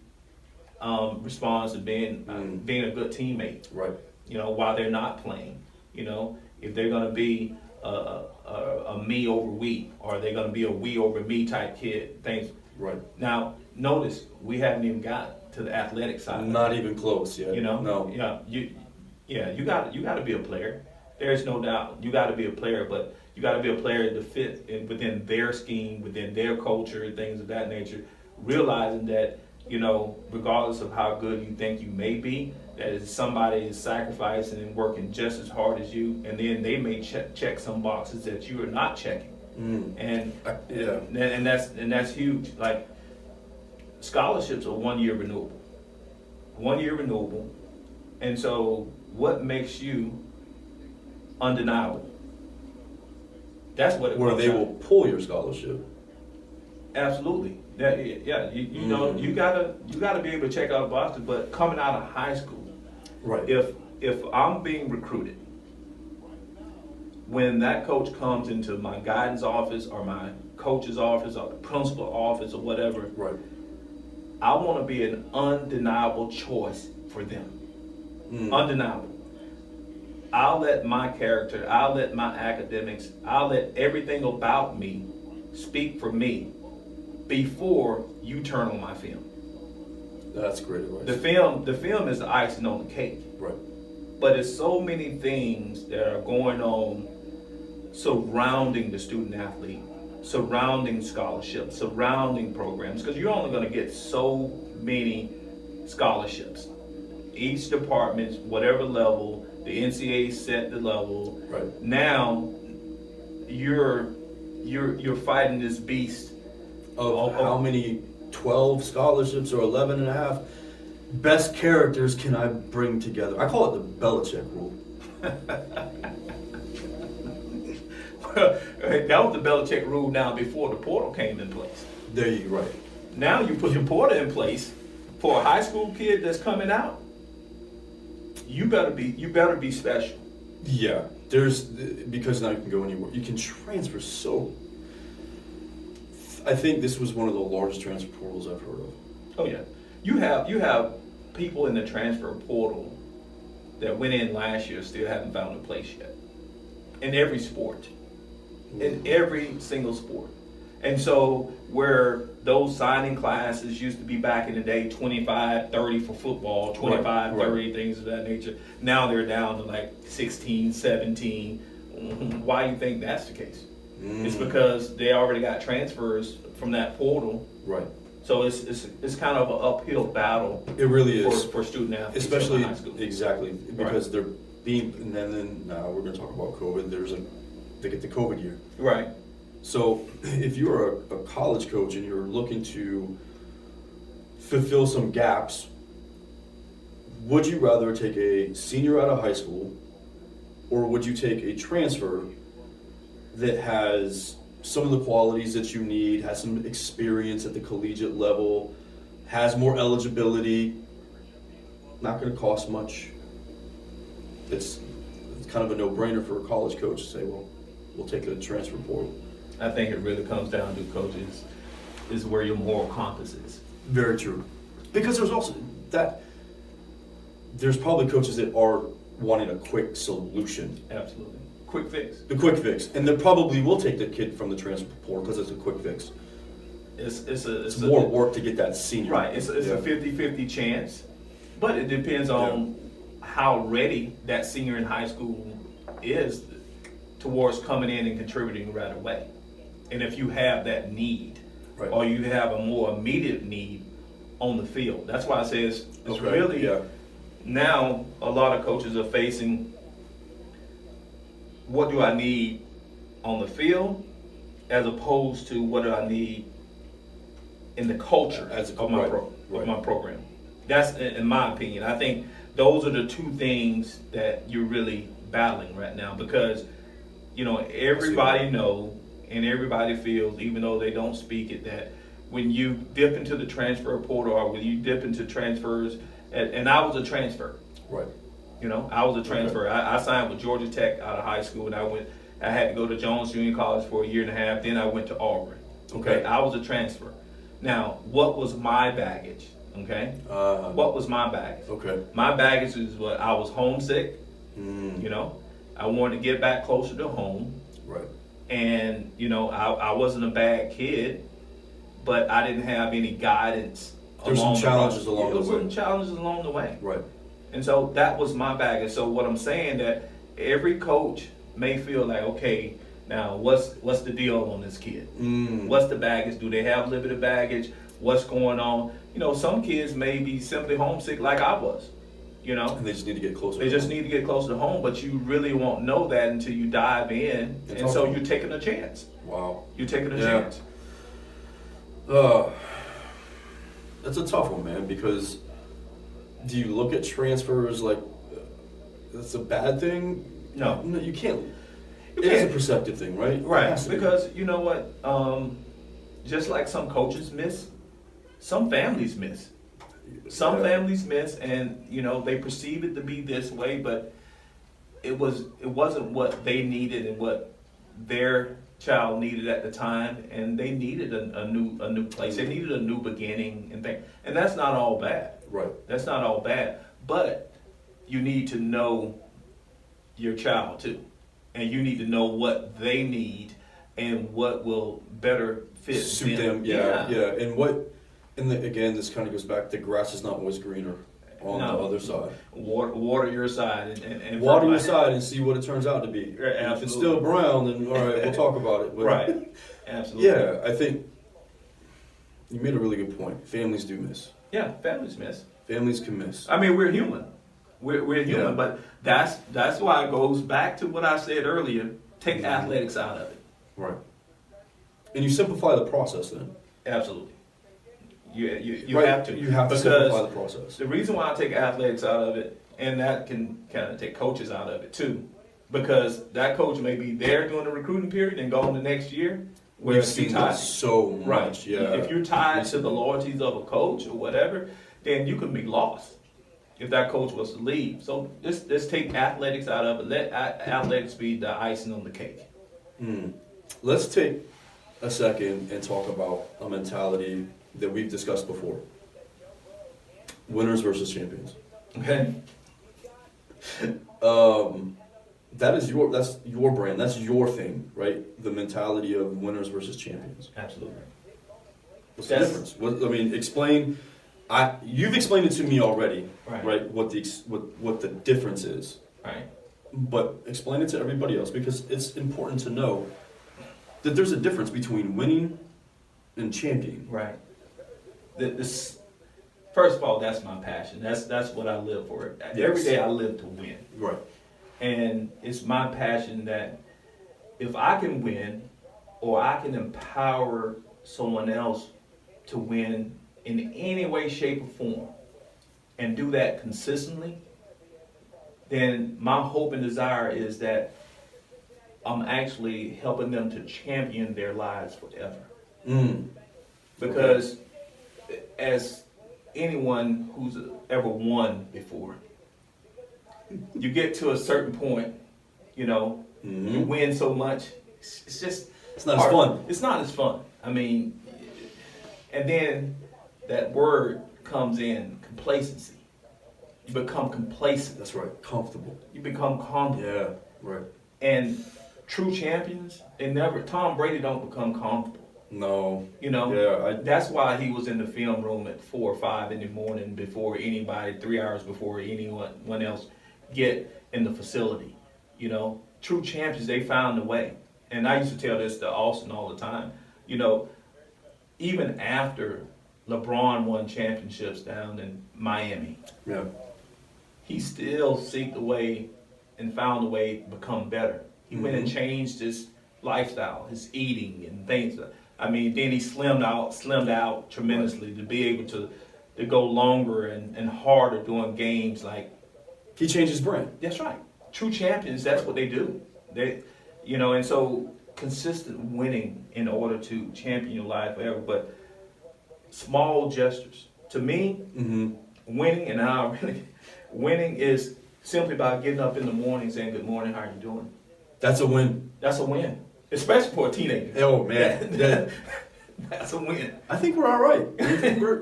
responds to being a good teammate. Right. You know, while they're not playing. You know, if they're going to be a me over we, or they're going to be a we over me type kid. Things. Right. Now, notice we haven't even got to the athletic side. Not even close yet. You know. No. You got to be a player. There's no doubt. You got to be a player, but you got to be a player to fit within their scheme, within their culture, things of that nature. Realizing that, you know, regardless of how good you think you may be, that somebody is sacrificing and working just as hard as you, and then they may check some boxes that you are not checking. And that's huge. Like, scholarships are 1 year renewable. 1 year renewable. And so what makes you undeniable? That's what it Where comes they down will pull your scholarship. Absolutely. You know, you gotta be able to check out boxes. But coming out of high school, Right. if I'm being recruited, when that coach comes into my guidance office or my coach's office or the principal office or whatever, Right. I want to be an undeniable choice for them. Undeniable. I'll let my character, I'll let my academics, I'll let everything about me speak for me before you turn on my film. That's great advice. The film is the icing on the cake. Right. But there's so many things that are going on surrounding the student athlete, surrounding scholarships, surrounding programs, because you're only going to get so many scholarships. Each department, whatever level, the NCAA set the level. Right. Now you're fighting this beast Of how many 12 scholarships or 11 and a half best characters can I bring together? I call it the Belichick rule. That was the Belichick rule now before the portal came in place. There you go. Right. Now you put the portal in place for a high school kid that's coming out. You better be special. Yeah. Because now you can go anywhere. You can transfer so I think this was one of the largest transfer portals I've heard of. Oh yeah, you have people in the transfer portal that went in last year still haven't found a place yet. In every sport, in every single sport. And so where those signing classes used to be back in the day, 25, 30 for football, 25, 30, things of that nature. Now they're down to like 16, 17. Why do you think that's the case? It's because they already got transfers from that portal. Right. So it's kind of an uphill battle. It really is for student athletes, especially in high school. exactly because they're being. And then now we're going to talk about COVID. They get the COVID year. Right. So if you're a college coach and you're looking to fulfill some gaps, would you rather take a senior out of high school, or would you take a transfer that has some of the qualities that you need, has some experience at the collegiate level, has more eligibility, not going to cost much? It's kind of a no-brainer for a college coach to say, well, we'll take a transfer portal. I think it really comes down to, coaches, is where your moral compass is. Very true. Because there's also there's probably coaches that are wanting a quick solution. Absolutely. Quick fix. The quick fix. And they probably will take the kid from the transfer portal because it's a quick fix. It's more work to get that senior. Right. It's a 50-50 chance. But it depends on how ready that senior in high school is towards coming in and contributing right away. And if you have that need, or you have a more immediate need on the field. That's why I say it's really, now a lot of coaches are facing, what do I need on the field as opposed to what do I need in the culture of my program. That's, in my opinion. I think those are the two things that you're really battling right now, because everybody knows and everybody feels, even though they don't speak it, that when you dip into the transfer portal or when you dip into transfers, and I was a transfer. Right. I was a transfer. Okay. I signed with Georgia Tech out of high school, and I had to go to Jones Junior College for a year and a half. Then I went to Auburn. Okay. I was a transfer. Now, what was my baggage? Okay. What was my baggage? Okay. My baggage is what I was homesick. I wanted to get back closer to home. Right. And I wasn't a bad kid, but I didn't have any guidance. There's some challenges along the way. There were some challenges along the way. Right. And so that was my baggage. So what I'm saying, that every coach may feel like, okay, now what's the deal on this kid? What's the baggage? Do they have limited baggage? What's going on? Some kids may be simply homesick like I was. And they just need to get closer. They just need to get closer to home, but you really won't know that until you dive in. And so you're taking a chance. Wow. You're taking a chance. That's a tough one, man, because do you look at transfers like that's a bad thing? No, you can't. It is a perceptive thing, right? Right, because you know what? Just like some coaches miss, some families miss. Some families miss, and they perceive it to be this way, but it wasn't what they needed and what their child needed at the time, and they needed a new place. They needed a new beginning and thing, and that's not all bad. Right. That's not all bad, but you need to know your child too, and you need to know what they need and what will better suit them. Yeah. And again, this kind of goes back. The grass is not always greener on the other side. Water your side and water your side and see what it turns out to be. If it's still brown, then all right, we'll talk about it. But, right. Absolutely. Yeah, I think you made a really good point. Families do miss. Yeah, families miss. Families can miss. I mean, we're human. We're human, but that's why it goes back to what I said earlier. Take athletics out of it. Right. And you simplify the process then. Absolutely. You have to. You have to simplify the process. The reason why I take athletics out of it, and that can kind of take coaches out of it too, because that coach may be there during the recruiting period and go on the next year. We've seen that so much. Right. Yeah. If you're tied to the loyalties of a coach or whatever, then you can be lost if that coach was to leave. So let's take athletics out of it. Let athletics be the icing on the cake. Let's take a second and talk about a mentality that we've discussed before. Winners versus champions. Okay. That's your brand. That's your thing, right? The mentality of winners versus champions. Absolutely. What's the difference? Explain. You've explained it to me already, Right. What the difference is. Right. But explain it to everybody else, because it's important to know that there's a difference between winning and championing. Right. This, first of all, that's my passion. That's what I live for. Yes. Every day I live to win. Right. And it's my passion that if I can win, or I can empower someone else to win in any way, shape, or form, and do that consistently, then my hope and desire is that I'm actually helping them to champion their lives forever. Because as anyone who's ever won before, you get to a certain point, you win so much, it's just... It's not as fun. It's not as fun. I mean, and then that word comes in, complacency. You become complacent. That's right. Comfortable. You become comfortable. Yeah. Right. And true champions, Tom Brady don't become comfortable. No. Yeah. That's why he was in the film room at 4 or 5 in the morning before anybody, 3 hours before anyone else get in the facility. True champions, they found a way. And I used to tell this to Austin all the time. Even after LeBron won championships down in Miami, he still seeked a way and found a way to become better. He went and changed his lifestyle, his eating and things. I mean, then he slimmed out tremendously to be able to go longer and harder doing games like. He changed his brand. That's right. True champions, that's what they do. And so consistent winning in order to champion your life forever, but small gestures. To me, winning is simply by getting up in the morning saying, "Good morning, how are you doing?" That's a win. That's a win, especially for a teenager. Oh man, That's a win. I think we're all right.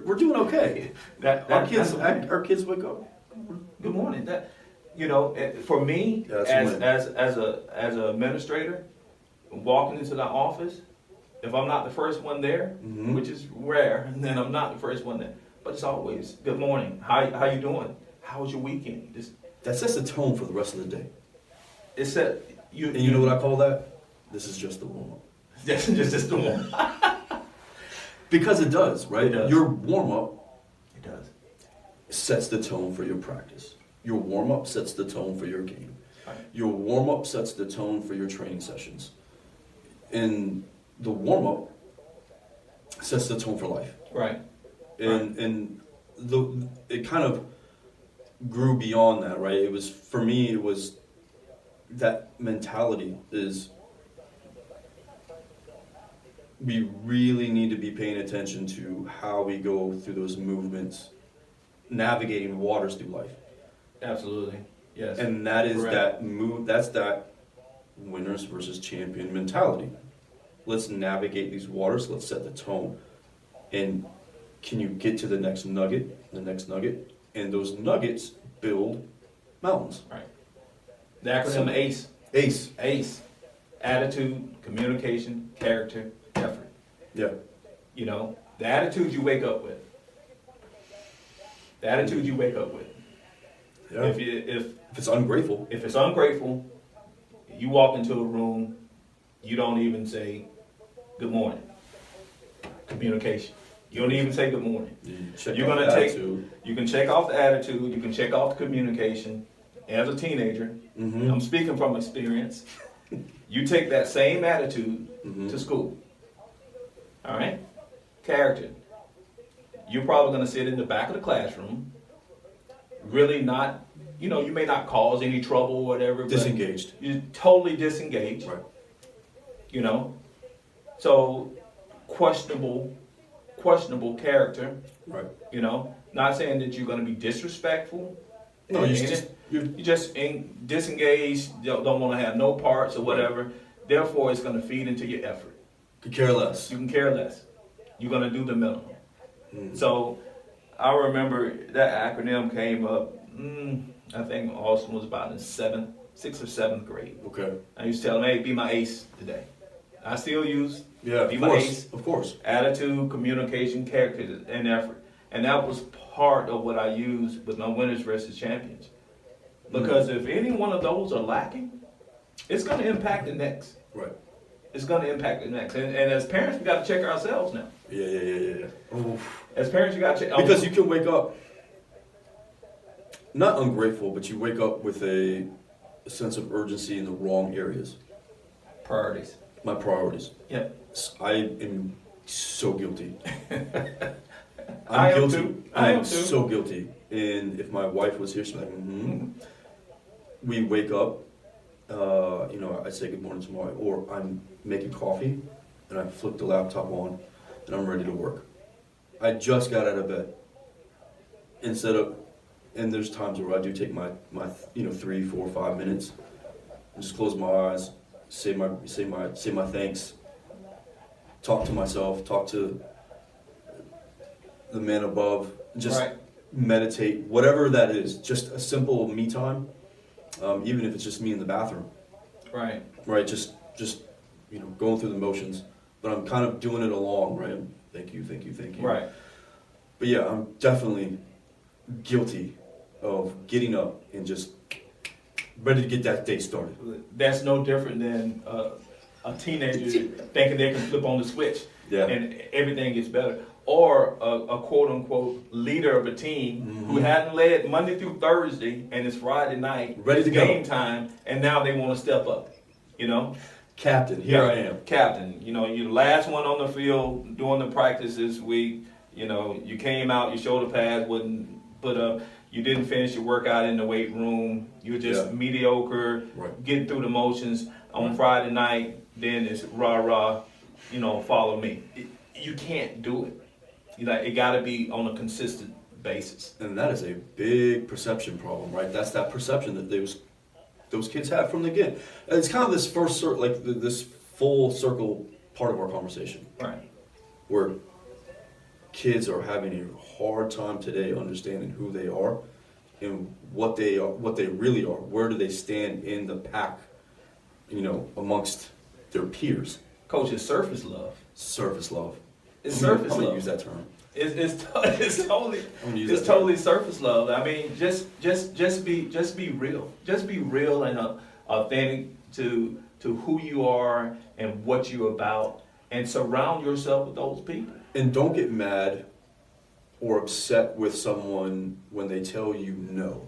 We're doing okay. Our kids wake up. Good morning. For me, as an administrator, walking into the office, if I'm not the first one there, which is rare, then I'm not the first one there. But it's always good morning. How you doing? How was your weekend? That sets the tone for the rest of the day. It's that you know what I call that? This is just the warm up. just the warm up. Because it does, right? It does. Your warm up. It does. Sets the tone for your practice. Your warm up sets the tone for your game. Right. Your warm up sets the tone for your training sessions. And the warm up sets the tone for life. Right. And it kind of grew beyond that, right? It was that mentality is we really need to be paying attention to how we go through those movements, navigating waters through life. Absolutely. Yes. And that is Correct. that's that winners versus champion mentality. Let's navigate these waters, let's set the tone. And can you get to the next nugget, and those nuggets build mountains. Right. The acronym ACE. ACE. ACE. Attitude, communication, character, effort. Yeah. The attitude you wake up with. The attitude you wake up with. Yeah. If it's ungrateful. If it's ungrateful, you walk into a room, you don't even say good morning. Communication. You don't even say good morning. You can check off the attitude, you can check off the communication. As a teenager, I'm speaking from experience. You take that same attitude to school. All right? Character. You're probably going to sit in the back of the classroom, really not, you may not cause any trouble or whatever. Disengaged. You're totally disengaged. Right. So questionable character. Right. Not saying that you're going to be disrespectful. No, you just disengaged, don't want to have no parts or whatever. Therefore, it's going to feed into your effort. Could care less. You can care less. You're gonna do the minimum. Mm. So I remember that acronym came up. I think Austin was about in 6th or 7th grade. Okay. I used to tell him, "Hey, be my ace today." I still use Yeah, be of my course. ace. Of course. Attitude, communication, character, and effort. And that was part of what I used with my winners versus champions. Because if any one of those are lacking, it's going to impact the next. Right. It's going to impact the next. And as parents, we got to check ourselves now. Yeah. As parents, you got to check. Because you can wake up, not ungrateful, but you wake up with a sense of urgency in the wrong areas. Priorities. My priorities. Yep. I am so guilty. I am guilty. too. I am too. so guilty. And if my wife was here, she'd be like, We wake up, I say good morning to my wife, or I'm making coffee, and I flip the laptop on, and I'm ready to work. I just got out of bed. And there's times where I do take my 3, 4, 5 minutes, and just close my eyes, say my thanks, talk to myself, talk to the man above, just Right. meditate, whatever that is, just a simple me time, even if it's just me in the bathroom, Right. right? Just going through the motions, but I'm kind of doing it along, right? Thank you. Right. But yeah, I'm definitely guilty of getting up and just ready to get that day started. That's no different than a teenager thinking they can flip on the switch Yeah. and everything gets better. Or a quote-unquote leader of a team who hadn't led Monday through Thursday and it's Friday night, Ready it's to go. game time, and now they want to step up, Captain, here I am. Captain, you're the last one on the field doing the practice this week. You came out, your shoulder pads wasn't put up. You didn't finish your workout in the weight room. You were just mediocre, Right. getting through the motions. On Friday night, then it's rah, follow me. You can't do it. It got to be on a consistent basis. And that is a big perception problem, right? That's that perception that those kids have from the get. It's kind of this this full circle part of our conversation, Right. where kids are having a hard time today understanding who they are and what they really are. Where do they stand in the pack, amongst their peers? Coach, it's surface love. Surface love. It's surface I'm gonna love. use that term. It's totally I'm gonna use it's that term. totally surface love. I mean, just be real. Just be real and authentic to who you are and what you're about, and surround yourself with those people. And don't get mad or upset with someone when they tell you no.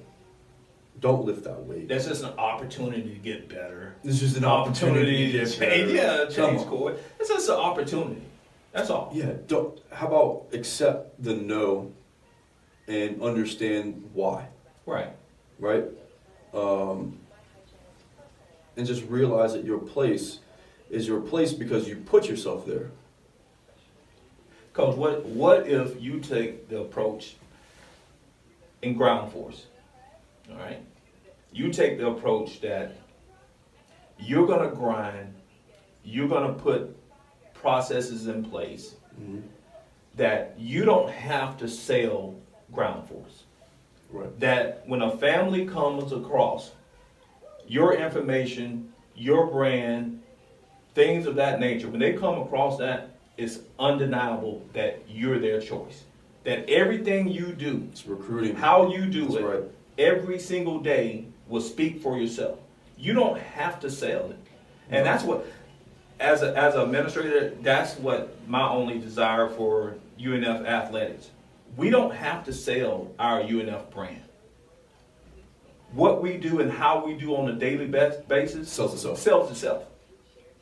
Don't lift that weight. That's just an opportunity to get better. This is an opportunity to get change. better. Yeah, Come change on. course. It's just an opportunity. That's all. Yeah, how about accept the no and understand why, Right. right? And just realize that your place is your place because you put yourself there. Coach, what if you take the approach in ground force? All right, you take the approach that you're gonna grind, you're gonna put processes in place that you don't have to sell ground force. Right. That when a family comes across your information, your brand, things of that nature, when they come across that, it's undeniable that you're their choice. That everything you do, It's recruiting. how you do That's it, right. every single day will speak for yourself. You don't have to sell it. And that's what, as an administrator, that's what my only desire for UNF athletics. We don't have to sell our UNF brand. What we do and how we do on a daily basis Sells itself. sells itself.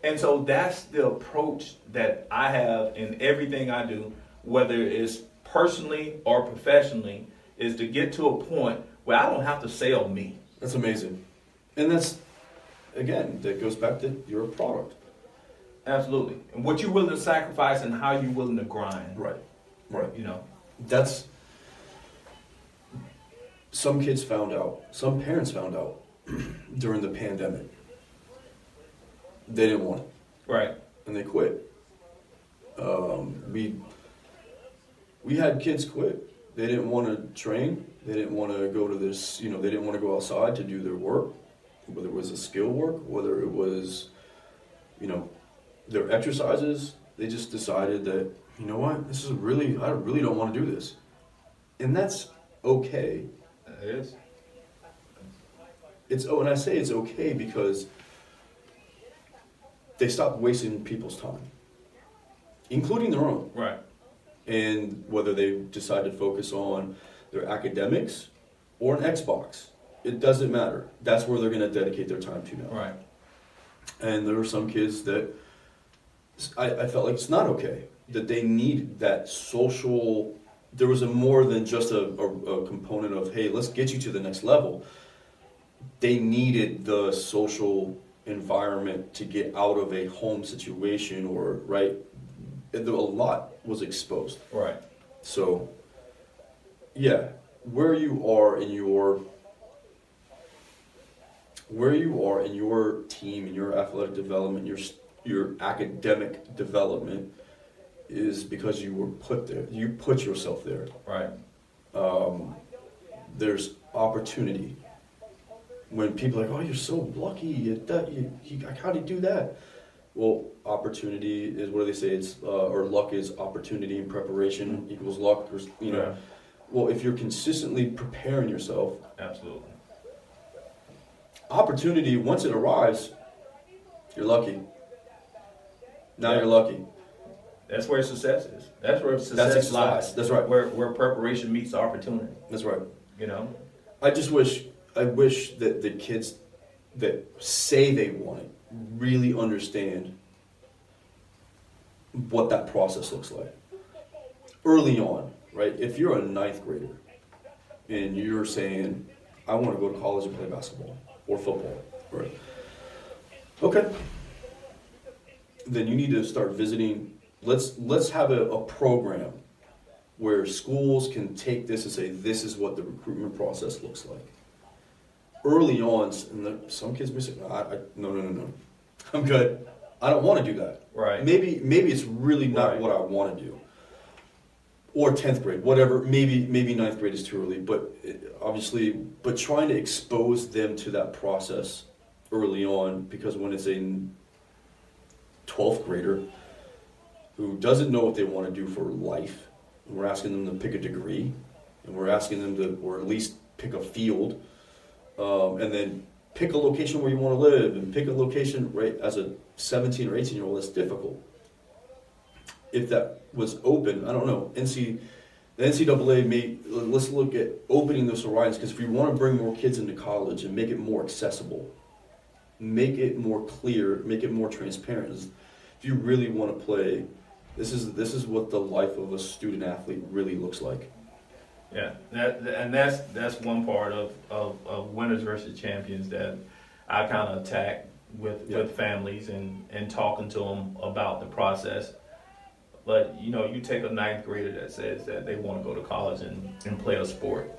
And so that's the approach that I have in everything I do, whether it's personally or professionally, is to get to a point where I don't have to sell me. That's amazing. And that goes back to your product. Absolutely. And what you're willing to sacrifice and how you're willing to grind. Right. Right. That's Some parents found out during the pandemic. They didn't want it, right. and they quit. We had kids quit. They didn't want to train. They didn't want to go to this, they didn't want to go outside to do their work, whether it was a skill work, whether it was, their exercises. They just decided that, you know what, I really don't want to do this. And that's okay. It is. And I say it's okay because they stopped wasting people's time, including their own. Right. And whether they decide to focus on their academics or an Xbox, it doesn't matter. That's where they're going to dedicate their time to now. Right. And there are some kids that I felt like it's not okay, that they need that social. There was more than just a component of, hey, let's get you to the next level. They needed the social environment to get out of a home situation, or right. A lot was exposed. Right. So, yeah, where you are in your team, in your athletic development, your academic development, is because you were put there. You put yourself there. Right. There's opportunity. When people are like, oh, you're so lucky. How do you do that? Well, opportunity is, what do they say? It's or luck is opportunity and preparation equals luck. Or, Yeah. Well, if you're consistently preparing yourself, Absolutely. opportunity, once it arrives, you're lucky. Now Yeah. you're lucky. That's where success is. That's where success lies. That's right. Where preparation meets opportunity. That's right. I wish that the kids that say they want it really understand what that process looks like early on, right? If you're a ninth grader and you're saying, I want to go to college and play basketball or football, right? Okay. Then you need to start visiting. Let's have a program where schools can take this and say, this is what the recruitment process looks like. Early on, and some kids may say, no, I'm good. I don't want to do that. Right. Maybe it's really not what I want to do. Or 10th grade, whatever. Maybe 9th grade is too early, but trying to expose them to that process early on, because when it's a 12th grader who doesn't know what they want to do for life, and we're asking them to pick a degree, and we're asking them to, or at least pick a field, and then pick a location where you want to live, and pick a location, right, as a 17 or 18-year-old, that's difficult. If that was open, I don't know, the NCAA let's look at opening those horizons, because if we want to bring more kids into college and make it more accessible, make it more clear, make it more transparent, if you really want to play, this is what the life of a student athlete really looks like. Yeah, that's one part of winners versus champions that I kind of attack with families and talking to them about the process. But you take a 9th grader that says that they want to go to college and play a sport,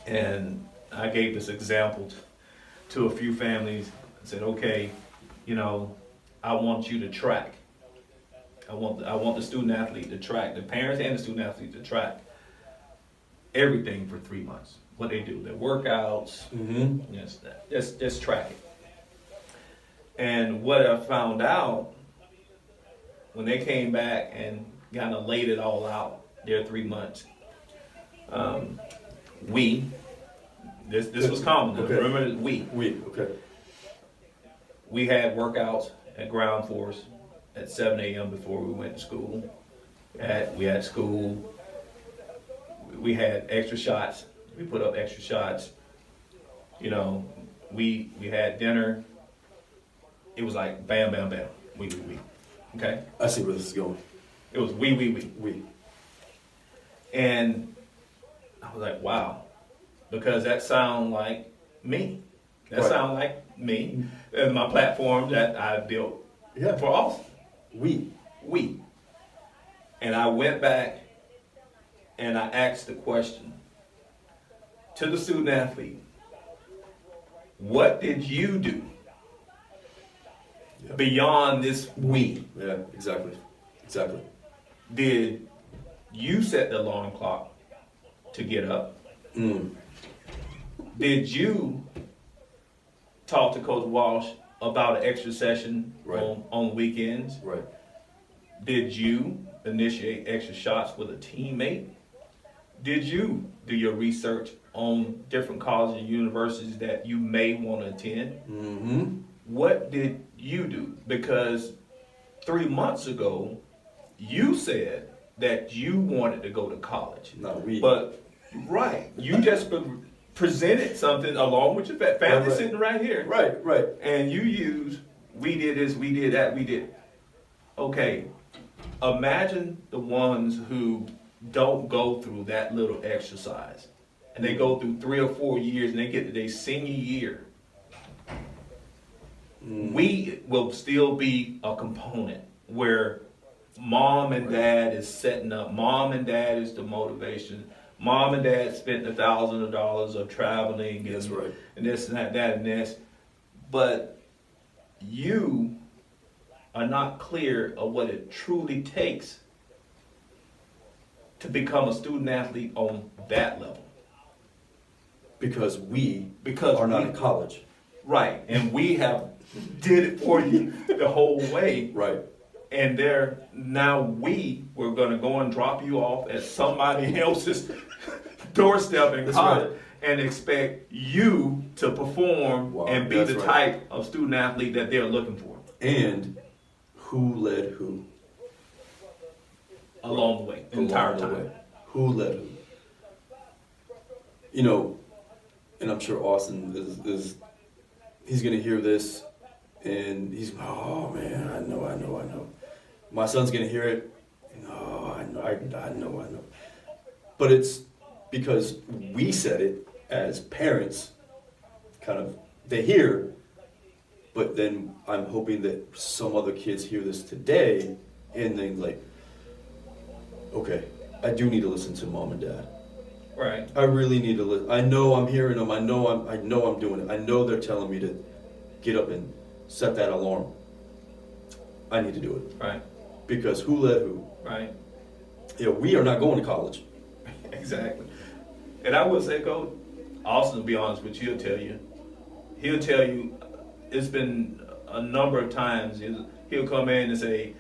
and I gave this example to a few families. I said, okay, I want you to track. I want the student athlete to track, the parents and the student athlete to track everything for 3 months. What they do, their workouts, just track it. And what I found out when they came back and kind of laid it all out, their 3 months, this was common. Okay. Remember, Okay. We had workouts at Ground Force at 7 a.m. before we went to school. We had school. We had extra shots. We put up extra shots. We had dinner. It was like bam, bam, bam. We. Okay? I see where this is going. It was we. And I was like, wow. Because that sound like me. That sound like me. And my platform that I built for Austin. We. And I went back and I asked the question to the student athlete, what did you do beyond this we? Yeah, exactly. Did you set the alarm clock to get up? Did you talk to Coach Walsh about an extra session on weekends? Right. Did you initiate extra shots with a teammate? Did you do your research on different colleges and universities that you may want to attend? Mm-hmm. What did you do? Because 3 months ago, you said that you wanted to go to college. Not we. But, you just presented something along with your family Right. sitting right here. Right. And you used, we did this, we did that, we did. Okay, imagine the ones who don't go through that little exercise. And they go through 3 or 4 years and they get to their senior year. We will still be a component where mom and dad is setting up. Mom and dad is the motivation. Mom and dad spent $1,000 of traveling and, That's right. and this and that and this. But you are not clear of what it truly takes to become a student athlete on that level. Because we Because are not we- in college. Right, and we have did it for you the whole way. Right. And we're gonna go and drop you off at somebody else's doorstep in That's college right. and expect you to perform Wow, and be that's the right. type of student athlete that they're looking for And who led who? along the way, the entire Along the time. way. Who led who? You know, and I'm sure Austin is he's gonna hear this and he's, oh man, I know. My son's gonna hear it. No, I know. But it's because we said it as parents, kind of, they hear, but then I'm hoping that some other kids hear this today and then like, okay, I do need to listen to mom and dad. Right, I really need to listen. I know I'm hearing them. I know I'm doing it. I know they're telling me to get up and set that alarm. I need to do it. right, Because who led who? right. Yeah, we are not going to college. Exactly. And I would say, Coach, Austin, to be honest with you, he'll tell you, it's been a number of times, he'll come in and say,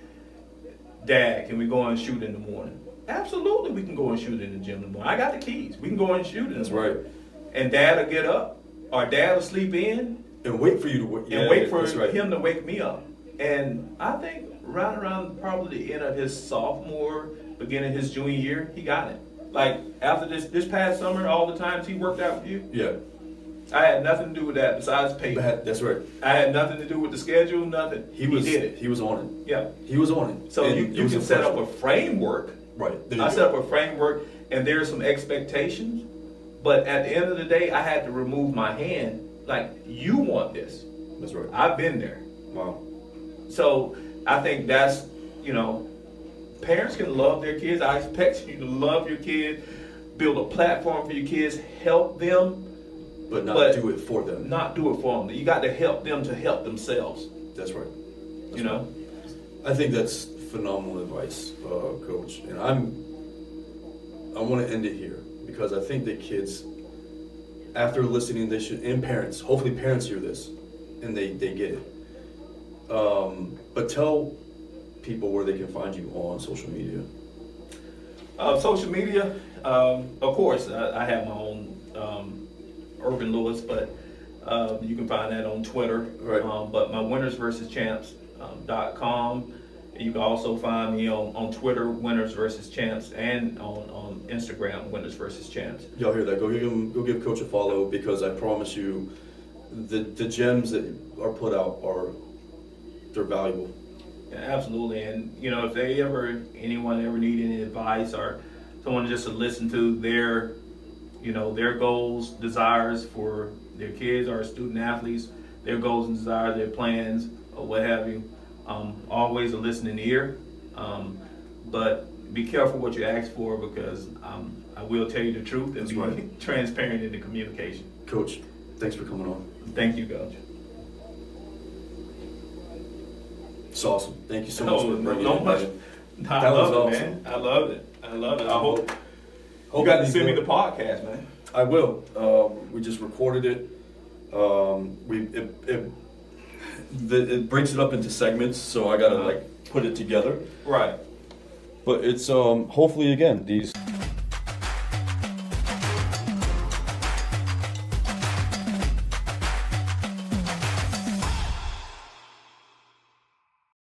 Dad, can we go and shoot in the morning? Absolutely, we can go and shoot in the gym in the morning. I got the keys. We can go and shoot in That's the morning. right. And Dad will get up, or Dad will sleep in, And wait for you to wait. and wait for that's right. him to wake me up. And I think right around probably the end of his sophomore, beginning of his junior year, he got it. Like after this past summer, all the times he worked out with you, Yeah, I had nothing to do with that besides pay. that's right. I had nothing to do with the schedule, nothing. He did it. He was on it. Yeah. He was on it. So And you it was can the set first up a one. framework. Right. There you I go. set up a framework, and there are some expectations. But at the end of the day, I had to remove my hand. Like, you want this. That's right. I've been there. Wow. So I think that's, parents can love their kids. I expect you to love your kids, build a platform for your kids, help them, But not But- do it for them. not do it for them. You got to help them to help themselves, That's right. That's you know? right. I think that's phenomenal advice, Coach. And I want to end it here because I think that kids, after listening, they should, and parents, hopefully parents hear this and they get it. But tell people where they can find you on social media. Social media, of course, I have my own Ervin Lewis, but you can find that on Twitter. Right. But my winnersversuschamps.com. You can also find me on Twitter, Winners versus Champs, and on Instagram, Winners versus Champs. Y'all hear that? Go give Coach a follow because I promise you, the gems that are put out they're valuable. Yeah, absolutely. And if anyone ever need any advice or someone just to listen to their goals, desires for their kids or student athletes, their goals and desires, their plans, or what have you, always a listening ear. But be careful what you ask for because I will tell you the truth and That's be right. transparent in the communication. Coach, thanks for coming on. Thank you, Coach. It's awesome. Thank you so much for bringing No it. much. I That was love it, awesome. man. I love it. I hope you Hope got to it send me the goes. podcast, man. I will. We just recorded it. It breaks it up into segments, so I gotta like put it together. Right. But it's hopefully again these